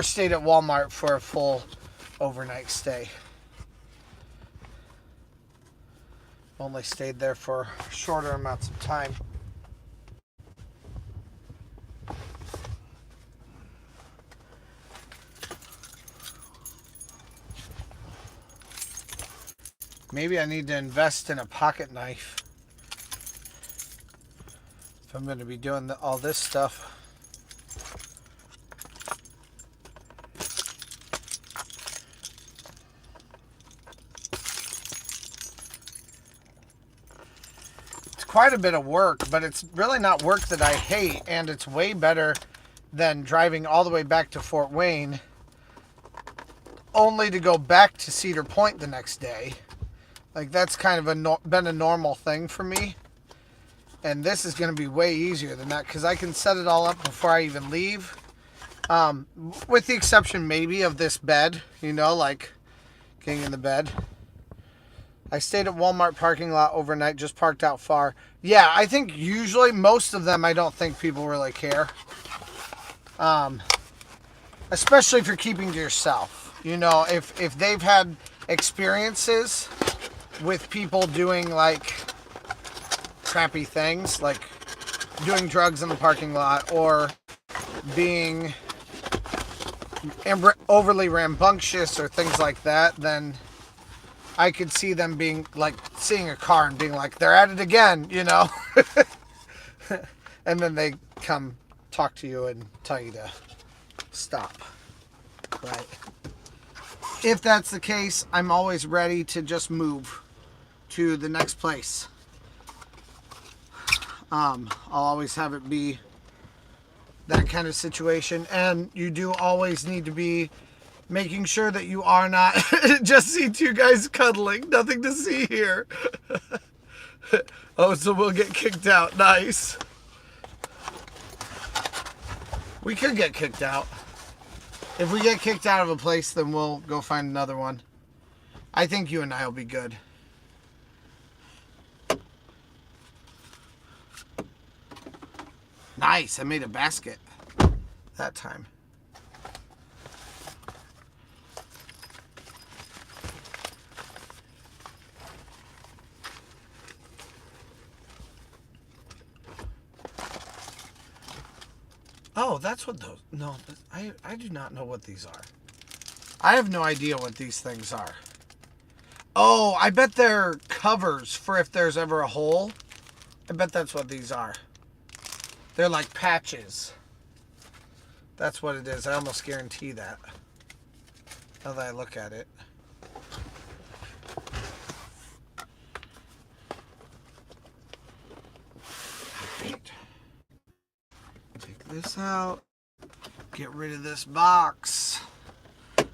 stayed at Walmart for a full overnight stay. Only stayed there for shorter amounts of time. Maybe I need to invest in a pocket knife if I'm going to be doing all this stuff. It's quite a bit of work, but it's really not work that I hate, and it's way better than driving all the way back to Fort Wayne only to go back to Cedar Point the next day. Like, that's kind of been a normal thing for me. And this is going to be way easier than that because I can set it all up before I even leave. With the exception maybe of this bed, like getting in the bed. I stayed at Walmart parking lot overnight, just parked out far. Yeah, I think usually most of them I don't think people really care. Especially if you're keeping to yourself. If they've had experiences with people doing like crappy things, like doing drugs in the parking lot or being overly rambunctious or things like that, then I could see them being like seeing a car and being like, they're at it again, and then they come talk to you and tell you to stop. But if that's the case, I'm always ready to just move. to the next place. I'll always have it be that kind of situation. And you do always need to be making sure that you are not just see two guys cuddling. Nothing to see here. Oh, so we'll get kicked out. Nice. We could get kicked out. If we get kicked out of a place, then we'll go find another one. I think you and I will be good. Nice. I made a basket that time. Oh, that's what those... No, I do not know what these are. I have no idea what these things are. Oh, I bet they're covers for if there's ever a hole. I bet that's what these are. They're like patches. That's what it is. I almost guarantee that. Now that I look at it. Right. Take this out. Get rid of this box.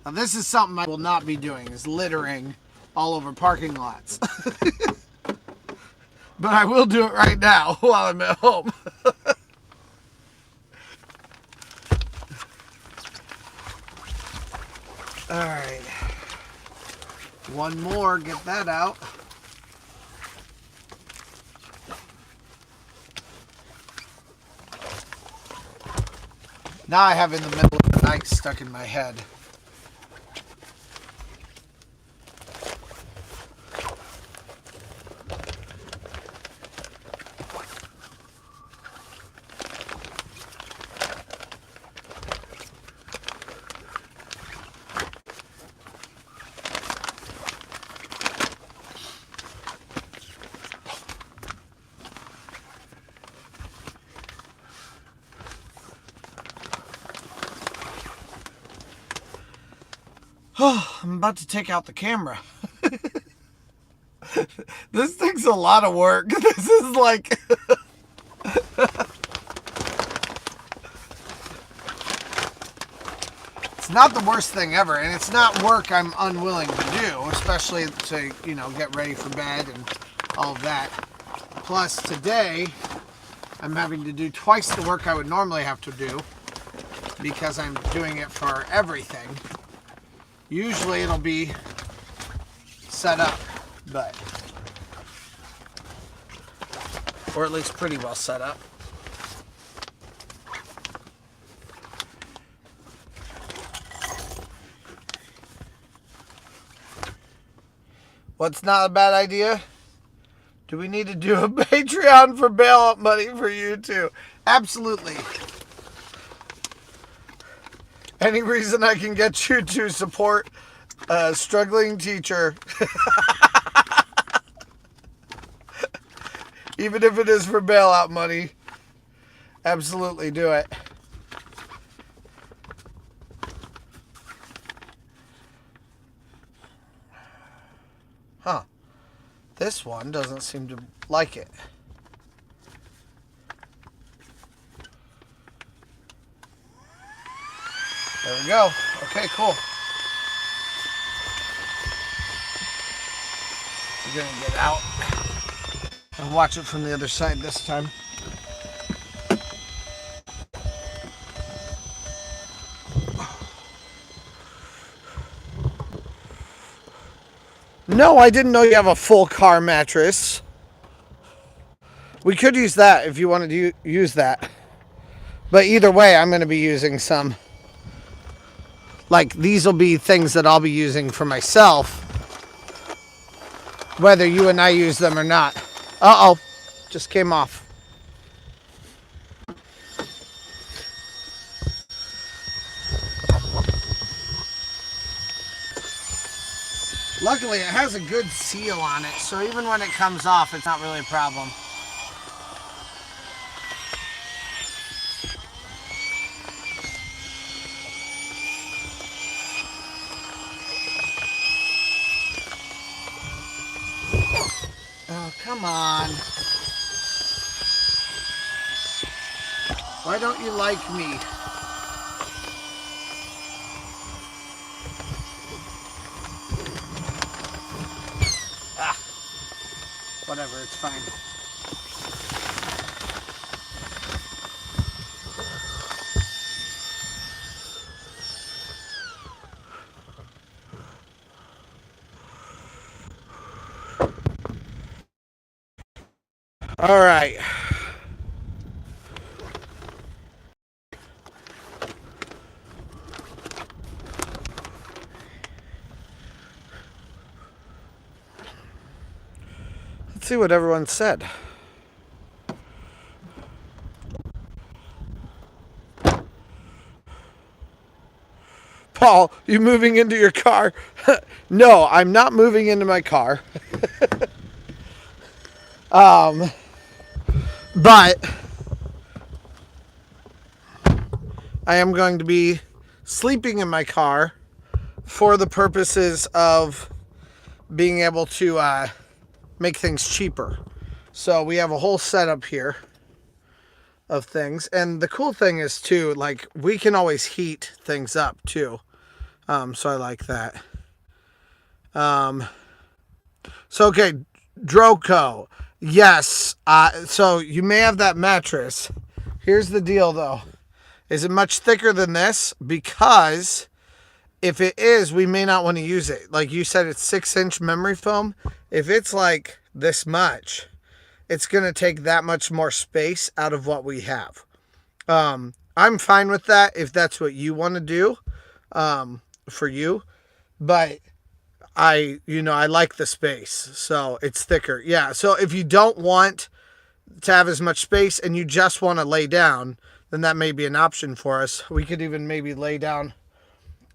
Now this is something I will not be doing, is littering all over parking lots. But I will do it right now while I'm at home. Alright. One more, get that out. Now I have in the middle of the night stuck in my head. Oh, I'm about to take out the camera. This takes a lot of work. This is like... It's not the worst thing ever, and it's not work I'm unwilling to do, especially to, you know, get ready for bed and all of that. Plus, today, I'm having to do twice the work I would normally have to do because I'm doing it for everything. Usually it'll be set up, but, or at least pretty well set up. What's not a bad idea? Do we need to do a Patreon for bailout money for you too? Absolutely. Any reason I can get you to support a struggling teacher, even if it is for bailout money, absolutely do it. Huh. This one doesn't seem to like it. There we go. Okay, cool. We're gonna get out and watch it from the other side this time. No, I didn't know you have a full car mattress. We could use that if you wanted to use that. But either way, I'm going to be using some. Like, these will be things that I'll be using for myself, whether you and I use them or not. Uh-oh, just came off. Luckily, it has a good seal on it, so even when it comes off, it's not really a problem. Come on. Why don't you like me? Ah, whatever, it's fine. All right. Let's see what everyone said. Paul, you moving into your car? No, I'm not moving into my car. But I am going to be sleeping in my car for the purposes of being able to make things cheaper. So we have a whole setup here of things. And the cool thing is too, like, we can always heat things up too. So I like that. So, okay, Droco. Yes. So you may have that mattress. Here's the deal though. Is it much thicker than this? Because if it is, we may not want to use it. Like you said, it's 6-inch memory foam. If it's like this much, it's going to take that much more space out of what we have. I'm fine with that if that's what you want to do for you. But I like the space. So it's thicker. Yeah. So if you don't want to have as much space and you just want to lay down, then that may be an option for us. We could even maybe lay down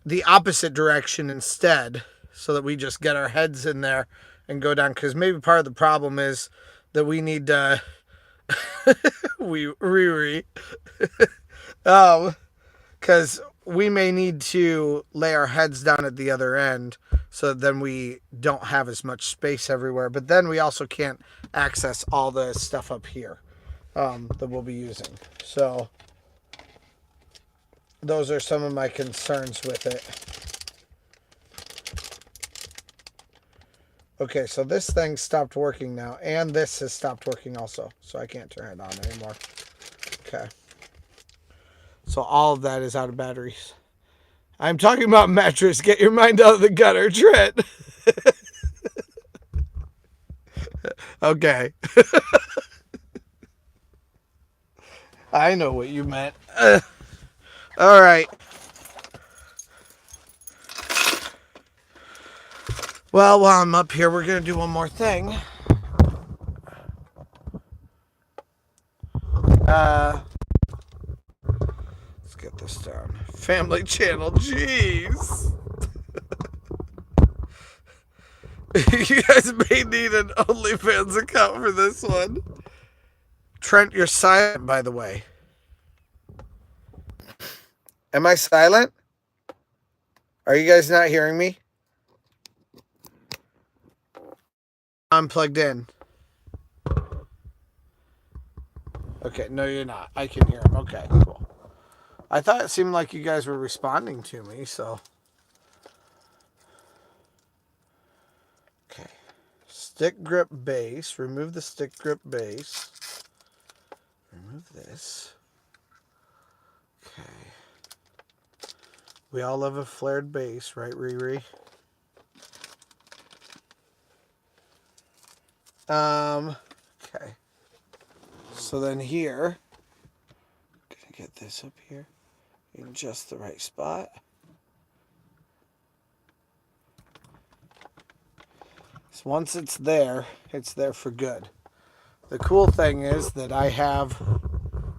the opposite direction instead so that we just get our heads in there and go down. Because maybe part of the problem is that we need to because we may need to lay our heads down at the other end so that then we don't have as much space everywhere. But then we also can't access all the stuff up here that we'll be using. So those are some of my concerns with it. Okay, so this thing stopped working now, and this has stopped working also, so I can't turn it on anymore. Okay. So all of that is out of batteries. I'm talking about mattress. Get your mind out of the gutter, Trent. Okay. I know what you meant. All right. Well, while I'm up here, we're going to do one more thing. Let's get this down. Family channel, jeez. You guys may need an OnlyFans account for this one. Trent, you're silent, by the way. Am I silent? Are you guys not hearing me? I'm plugged in. Okay, no, you're not. I can hear him. Okay, cool. I thought it seemed like you guys were responding to me, so. Okay. Stick grip base. Remove the stick grip base. Remove this. Okay. We all love a flared base, right, Riri? Okay. So then here, I'm gonna get this up here in just the right spot. So once it's there for good. The cool thing is that I have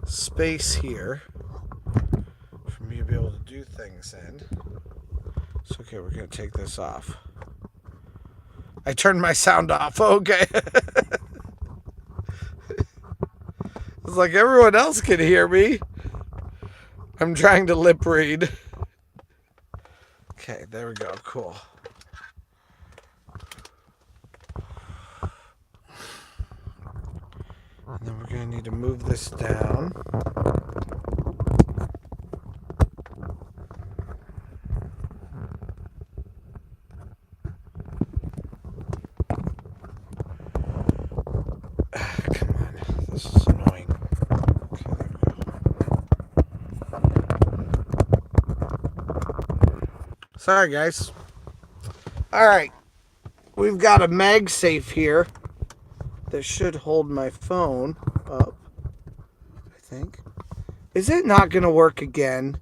space here for me to be able to do things in. So, okay, we're gonna take this off. I turned my sound off. Okay. It's like everyone else can hear me. I'm trying to lip read. Okay, there we go. Cool. going to need to move this down. Come on, this is annoying. Okay, there we go. Sorry, guys. All right, we've got a MagSafe here that should hold my phone up, I think. Is it not going to work again?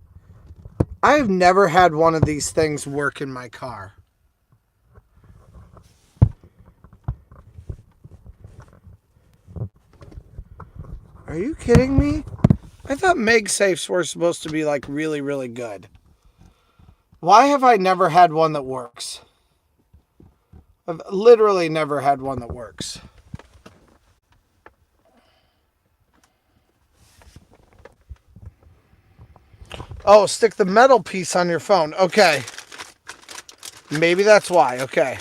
I've never had one of these things work in my car. Are you kidding me? I thought MagSafes were supposed to be like really, really good. Why have I never had one that works? I've literally never had one that works. Oh, stick the metal piece on your phone. Okay. Maybe that's why. Okay.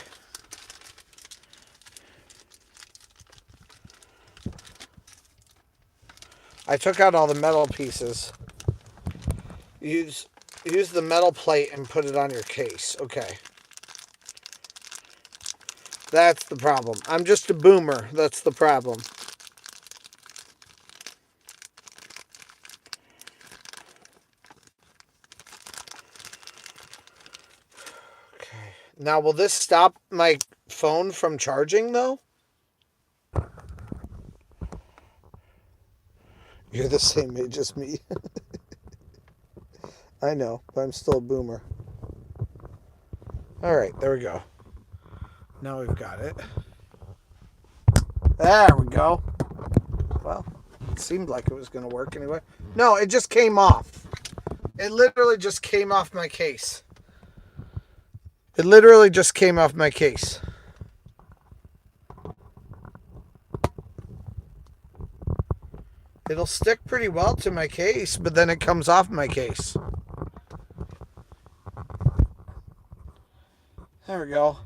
I took out all the metal pieces. Use the metal plate and put it on your case. Okay. That's the problem. I'm just a boomer. That's the problem. Okay. Now, will this stop my phone from charging, though? You're the same age as me. I know, but I'm still a boomer. All right, there we go. Now we've got it. There we go. Well, it seemed like it was going to work anyway. No, it just came off. It literally just came off my case. It literally just came off my case. It'll stick pretty well to my case, but then it comes off my case. There we go.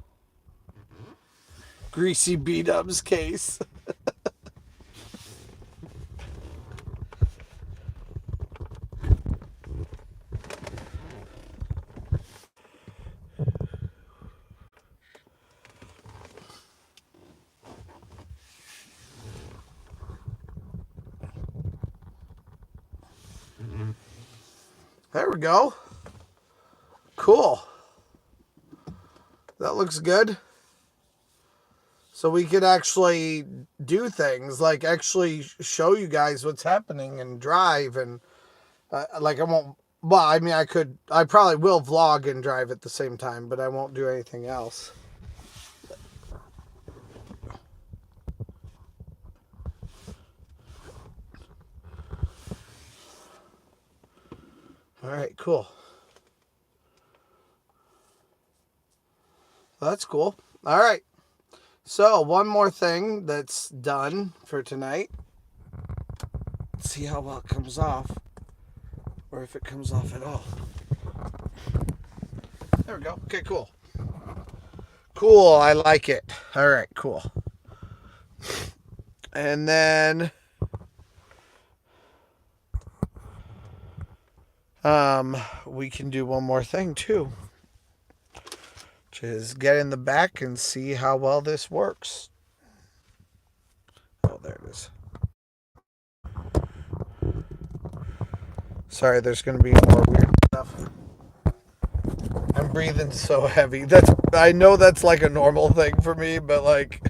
Greasy B-Dubs case. There we go. Cool. That looks good. So we could actually do things, like actually show you guys what's happening and drive and like I won't, well, I mean I probably will vlog and drive at the same time, but I won't do anything else. All right, cool. That's cool. All right. So one more thing that's done for tonight. Let's see how well it comes off, or if it comes off at all. There we go. Okay, cool. Cool, I like it. All right, cool. And then we can do one more thing too, which is get in the back and see how well this works. Oh, there it is. Sorry, there's going to be more weird stuff. I'm breathing so heavy. I know that's like a normal thing for me, but like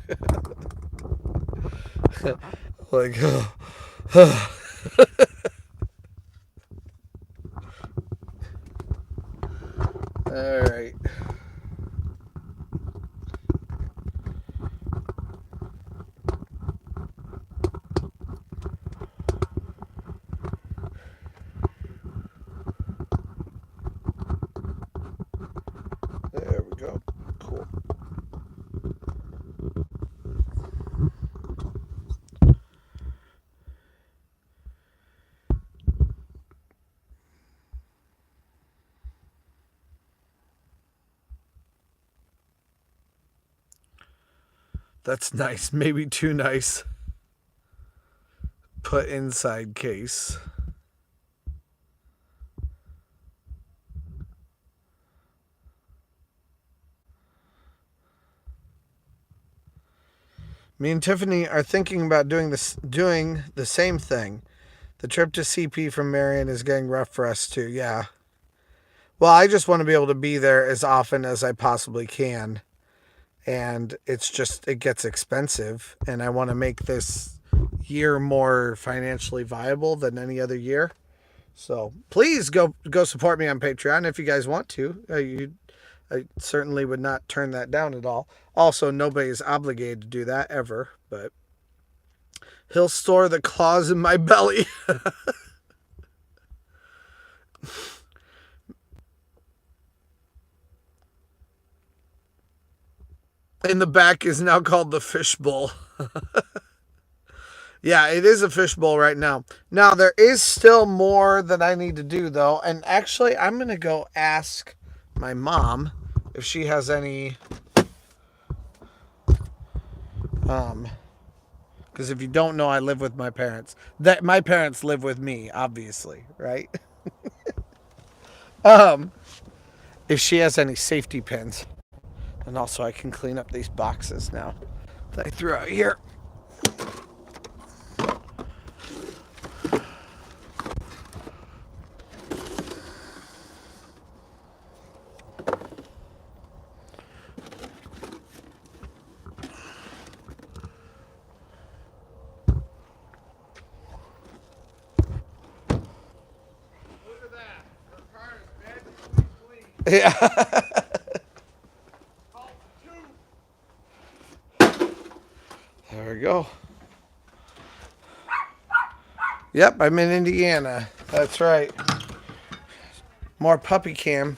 like all right. There we go. Cool. That's nice. Maybe too nice. put inside case. Me and Tiffany are thinking about doing the same thing. The trip to CP from Marion is getting rough for us too. Yeah. Well, I just want to be able to be there as often as I possibly can. And it gets expensive. And I want to make this year more financially viable than any other year. So please go support me on Patreon if you guys want to. I certainly would not turn that down at all. Also, nobody is obligated to do that ever, but he'll store the claws in my belly. In the back is now called the fishbowl. Yeah, it is a fishbowl right now. Now, there is still more that I need to do, though. And actually, I'm going to go ask my mom if she has any... Because if you don't know, I live with my parents. My parents live with me, obviously, right? If she has any safety pins. And also I can clean up these boxes now that I threw out here. Yeah. There we go. Yep, I'm in Indiana. That's right. More puppy cam.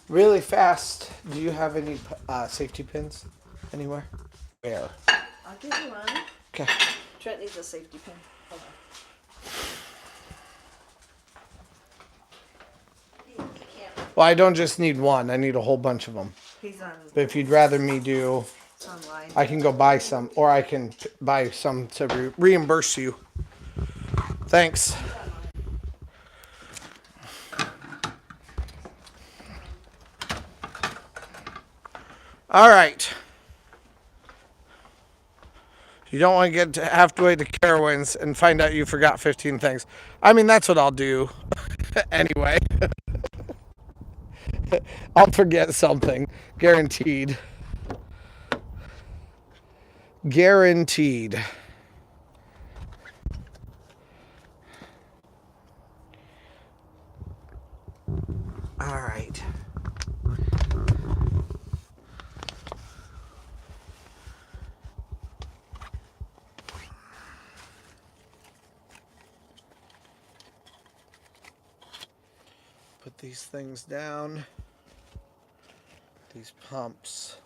Really fast. Do you have any safety pins anywhere? Where? I'll give you one. Okay. Trent needs a safety pin. Hold on. Well, I don't just need one. I need a whole bunch of them. He's on. But if you'd rather me do, It's online. I can go buy some, or I can buy some to reimburse you. Thanks. All right. You don't want to get halfway to CAROWINDS and find out you forgot 15 things. I mean, that's what I'll do anyway. I'll forget something. Guaranteed. Guaranteed. All right. Put these things down. These pumps.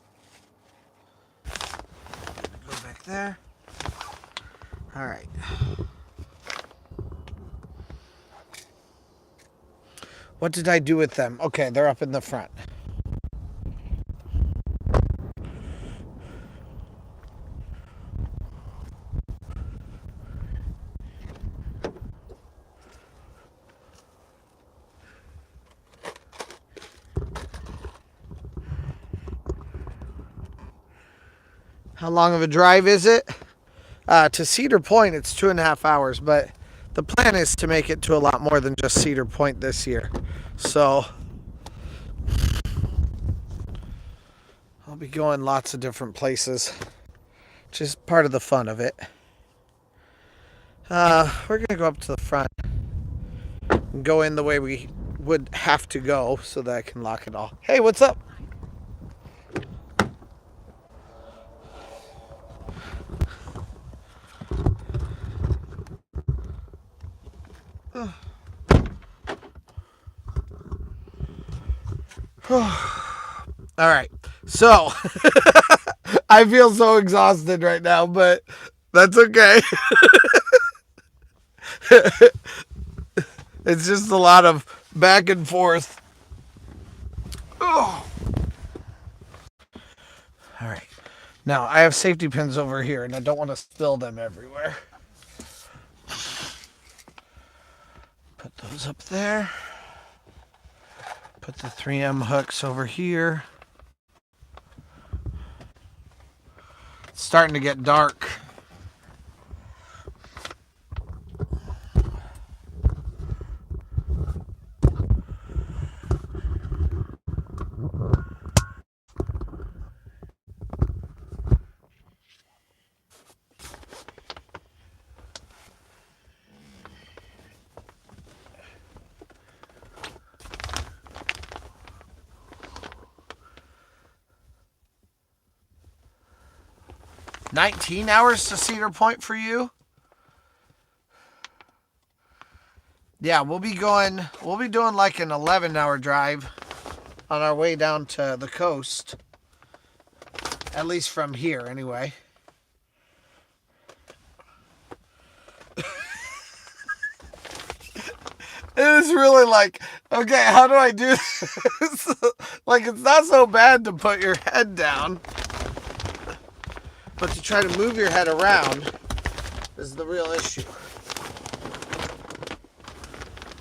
Go back there. All right. What did I do with them? Okay, they're up in the front. How long of a drive is it? To Cedar Point, it's 2.5 hours, but the plan is to make it to a lot more than just Cedar Point this year. So I'll be going lots of different places, which is part of the fun of it. We're going to go up to the front and go in the way we would have to go so that I can lock it all. Hey, what's up? All right, so I feel so exhausted right now, but that's okay. It's just a lot of back and forth. Oh. All right. Now, I have safety pins over here, and I don't want to spill them everywhere. Put those up there. Put the 3M hooks over here. It's starting to get dark. $19 hours to Cedar Point for you? Yeah, we'll be doing like an 11-hour drive on our way down to the coast. At least from here, anyway. It is really like, okay, how do I do this? Like, it's not so bad to put your head down, but to try to move your head around is the real issue.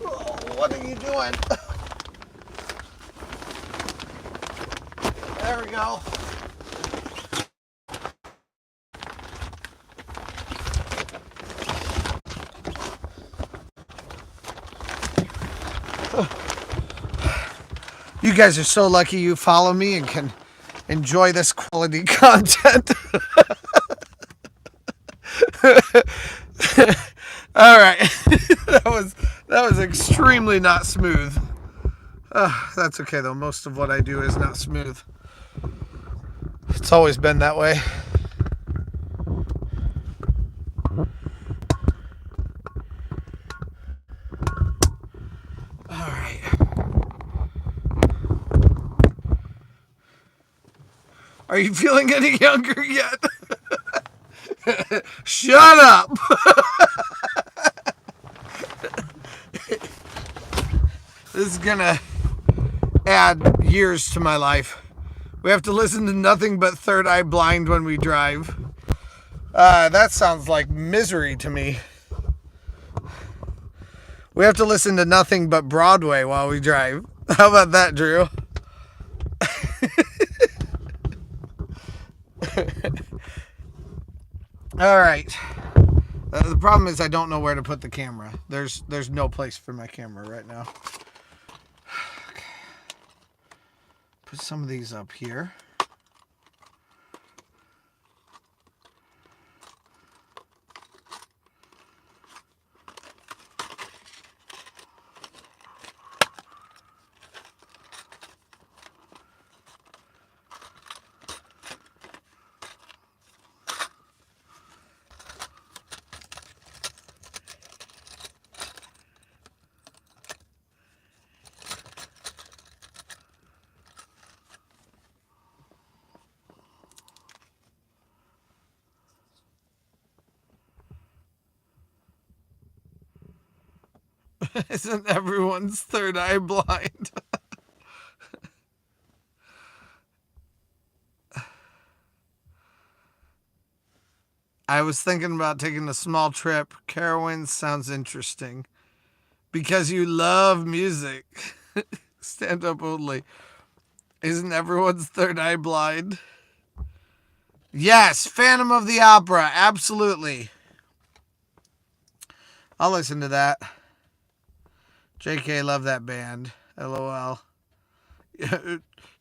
Oh, what are you doing? There we go. You guys are so lucky you follow me and can enjoy this quality content. All right. that was extremely not smooth. That's okay though. Most of what I do is not smooth. It's always been that way. All right. Are you feeling any younger yet? Shut up. This is gonna add years to my life. We have to listen to nothing but Third Eye Blind when we drive. That sounds like misery to me. We have to listen to nothing but Broadway while we drive. How about that, Drew? All right. The problem is I don't know where to put the camera. There's no place for my camera right now. Okay. Put some of these up here. Isn't everyone's third eye blind? I was thinking about taking a small trip. CAROWINDS sounds interesting. Because you love music. Stand up only. Isn't everyone's third eye blind? Yes, Phantom of the Opera. Absolutely. I'll listen to that. JK, love that band. LOL.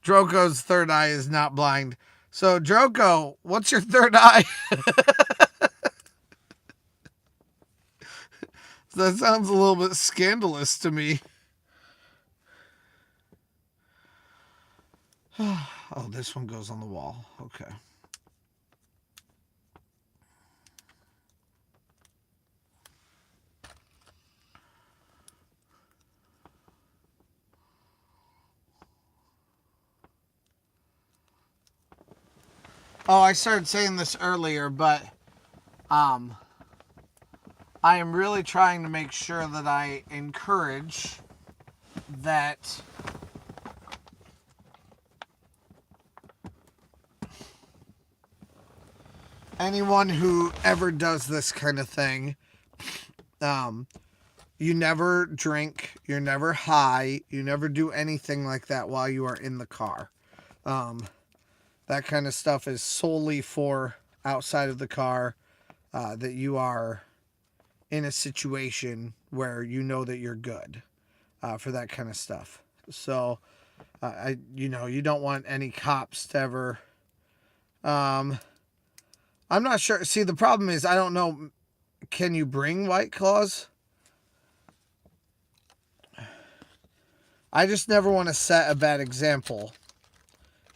Droko's third eye is not blind. So, Droko, what's your third eye? That sounds a little bit scandalous to me. Oh, this one goes on the wall. Okay. Oh, I started saying this earlier, but I am really trying to make sure that I encourage that anyone who ever does this kind of thing, you never drink, you're never high, you never do anything like that while you are in the car. That kind of stuff is solely for outside of the car, that you are in a situation where you know that you're good, for that kind of stuff. So, you don't want any cops to ever, I'm not sure. See, the problem is, I don't know, can you bring White Claws? I just never want to set a bad example.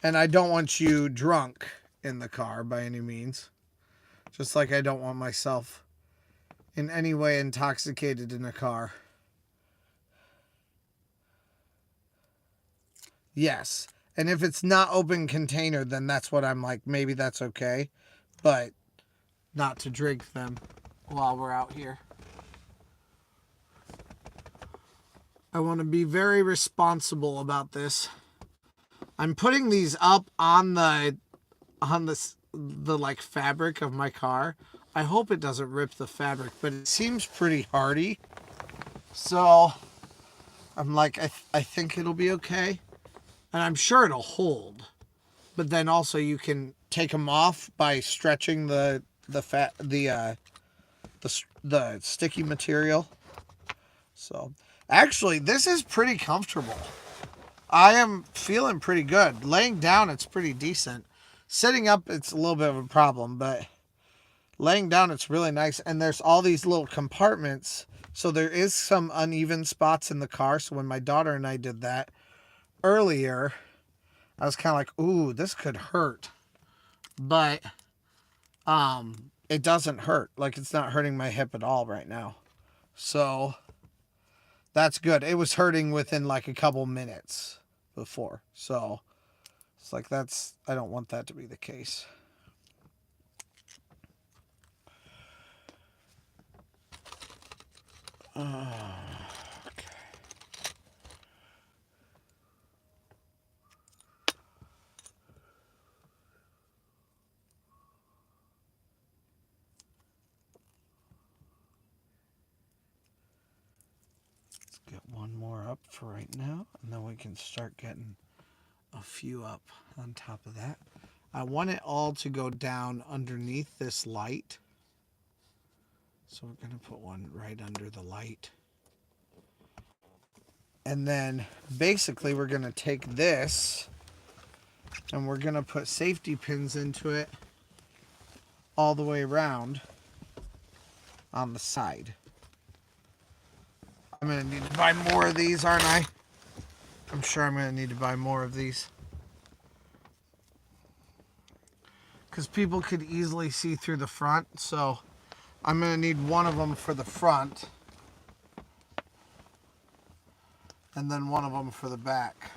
And I don't want you drunk in the car by any means. Just like I don't want myself in any way intoxicated in a car. Yes. And if it's not open container, then that's what I'm like, maybe that's okay. But not to drink them while we're out here. I want to be very responsible about this. I'm putting these up on the like fabric of my car. I hope it doesn't rip the fabric, but it seems pretty hardy. So I'm like, I think it'll be okay. And I'm sure it'll hold. But then also you can take them off by stretching the sticky material. So actually, this is pretty comfortable. I am feeling pretty good. Laying down, it's pretty decent. Sitting up, it's a little bit of a problem, but laying down, it's really nice. And there's all these little compartments. So there is some uneven spots in the car. So when my daughter and I did that earlier, I was kind of like, ooh, this could hurt. But it doesn't hurt. Like, it's not hurting my hip at all right now. So that's good. It was hurting within like a couple minutes before. So it's like, I don't want that to be the case. Okay. Get one more up for right now, and then we can start getting a few up on top of that. I want it all to go down underneath this light. So we're going to put one right under the light. And then basically we're going to take this and we're going to put safety pins into it all the way around on the side. I'm going to need to buy more of these, aren't I? I'm sure I'm going to need to buy more of these. Because people could easily see through the front. So I'm going to need one of them for the front. And then one of them for the back.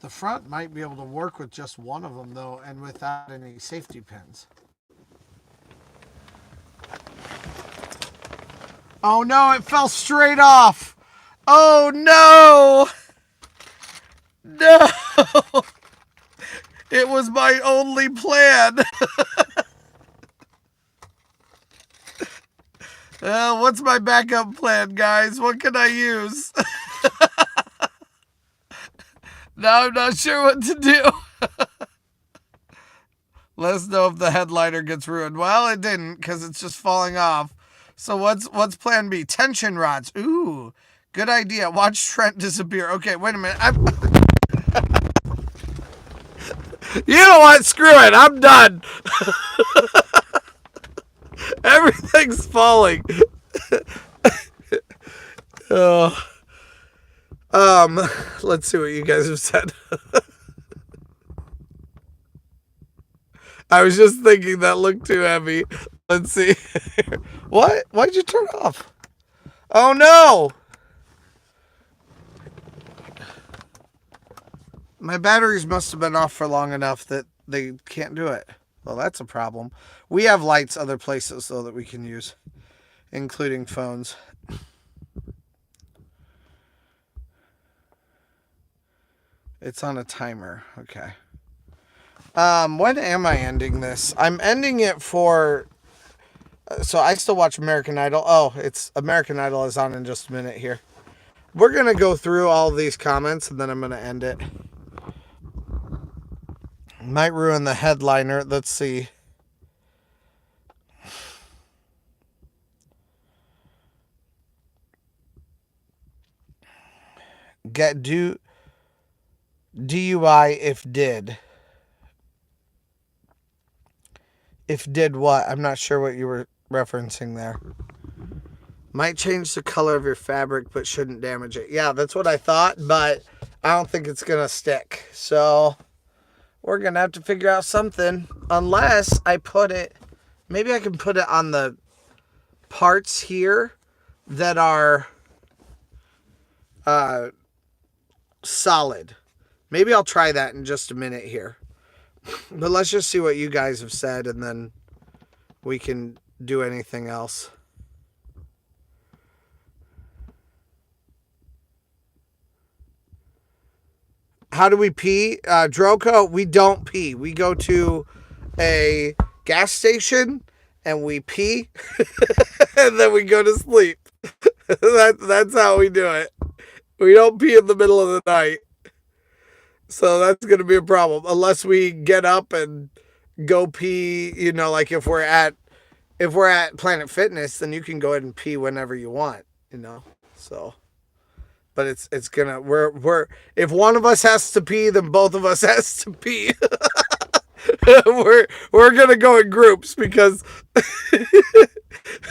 The front might be able to work with just one of them, though, and without any safety pins. Oh no, it fell straight off. Oh no. No. It was my only plan. What's my backup plan, guys? What can I use? Now I'm not sure what to do. Let us know if the headliner gets ruined. Well, it didn't, because it's just falling off. So what's plan B? Tension rods. Ooh, good idea. Watch Trent disappear. Okay, wait a minute. You know what? Screw it. I'm done. Everything's falling. Oh. Let's see what you guys have said. I was just thinking that looked too heavy. Let's see. What? Why'd you turn off? Oh no! My batteries must have been off for long enough that they can't do it. Well, that's a problem. We have lights other places, though, that we can use. including phones. It's on a timer. Okay. When am I ending this? I'm ending it for... So I still watch American Idol. Oh, it's American Idol is on in just a minute here. We're going to go through all of these comments, and then I'm going to end it. Might ruin the headliner. Let's see. Get DUI if did. If did what? I'm not sure what you were referencing there. Might change the color of your fabric, but shouldn't damage it. Yeah, that's what I thought, but I don't think it's going to stick. So we're going to have to figure out something. Unless I put it... Maybe I can put it on the parts here that are solid. Maybe I'll try that in just a minute here. But let's just see what you guys have said, and then we can do anything else. How do we pee? Droko, we don't pee. We go to a gas station and we pee and then we go to sleep. That's how we do it. We don't pee in the middle of the night. So that's going to be a problem. Unless we get up and go pee, you know, like if we're at Planet Fitness, then you can go ahead and pee whenever you want, you know. So but it's gonna we're if one of us has to pee, then both of us has to pee. we're gonna go in groups because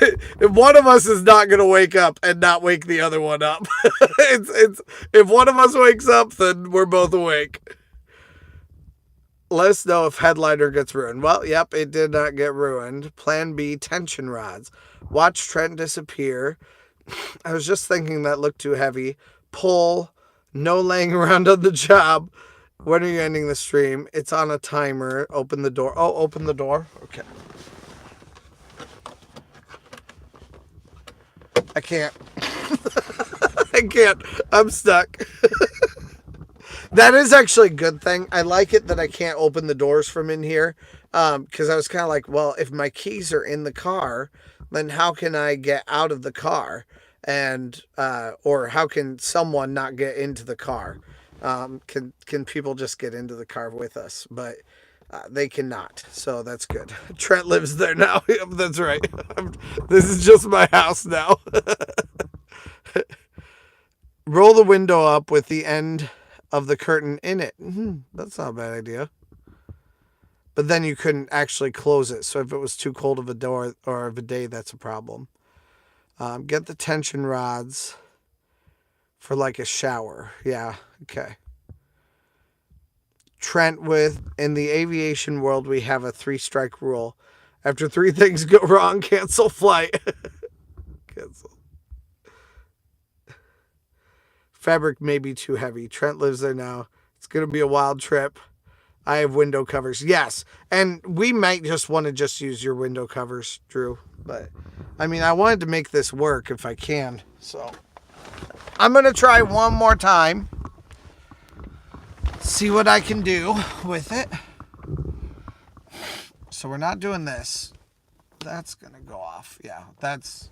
if one of us is not gonna wake up and not wake the other one up, it's if one of us wakes up, then we're both awake. Let us know if headliner gets ruined. Well, yep, it did not get ruined. Plan B, tension rods. Watch Trent disappear. I was just thinking that looked too heavy. Pull. No laying around on the job. When are you ending the stream? It's on a timer. Open the door. Oh, open the door. Okay. I can't. I can't. I'm stuck. That is actually a good thing. I like it that I can't open the doors from in here. Because I was kind of like, well, if my keys are in the car, then how can I get out of the car? And or how can someone not get into the car? Can people just get into the car with us? But they cannot, so that's good. Trent lives there now. That's right. This is just my house now. Roll the window up with the end of the curtain in it. That's not a bad idea. But then you couldn't actually close it. So if it was too cold of a door or of a day, that's a problem. Get the tension rods for like a shower. Yeah, okay. Trent, in the aviation world, we have a 3-strike rule. After 3 things go wrong, cancel flight. Cancel. Fabric may be too heavy. Trent lives there now. It's going to be a wild trip. I have window covers. Yes. And we might just want to just use your window covers, Drew. But, I mean, I wanted to make this work if I can. So, I'm going to try one more time. See what I can do with it. So, we're not doing this. That's going to go off. Yeah, that's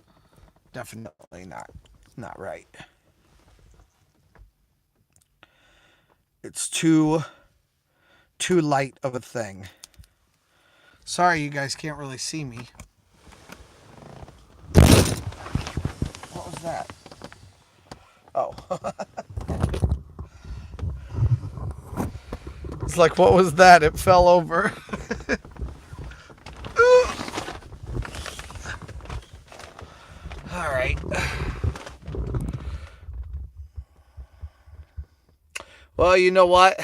definitely not right. It's too light of a thing. Sorry, you guys can't really see me. What was that? Oh. It's like, what was that? It fell over. All right. Well, you know what?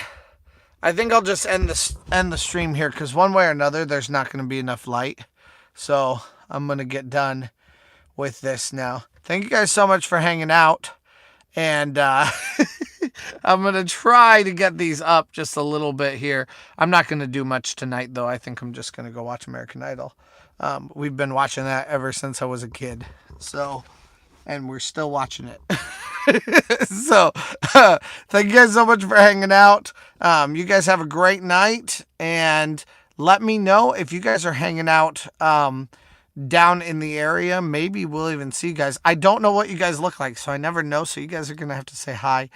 I think I'll just end the stream here because one way or another, there's not going to be enough light. So I'm going to get done with this now. Thank you guys so much for hanging out. And I'm going to try to get these up just a little bit here. I'm not going to do much tonight, though. I think I'm just going to go watch American Idol. We've been watching that ever since I was a kid. So, and we're still watching it. So, thank you guys so much for hanging out. You guys have a great night, and let me know if you guys are hanging out down in the area. Maybe we'll even see you guys. I don't know what you guys look like, so I never know. So you guys are gonna have to say hi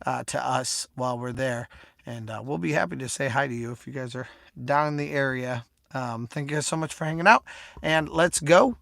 to us while we're there, and we'll be happy to say hi to you if you guys are down in the area. Thank you guys so much for hanging out, and let's go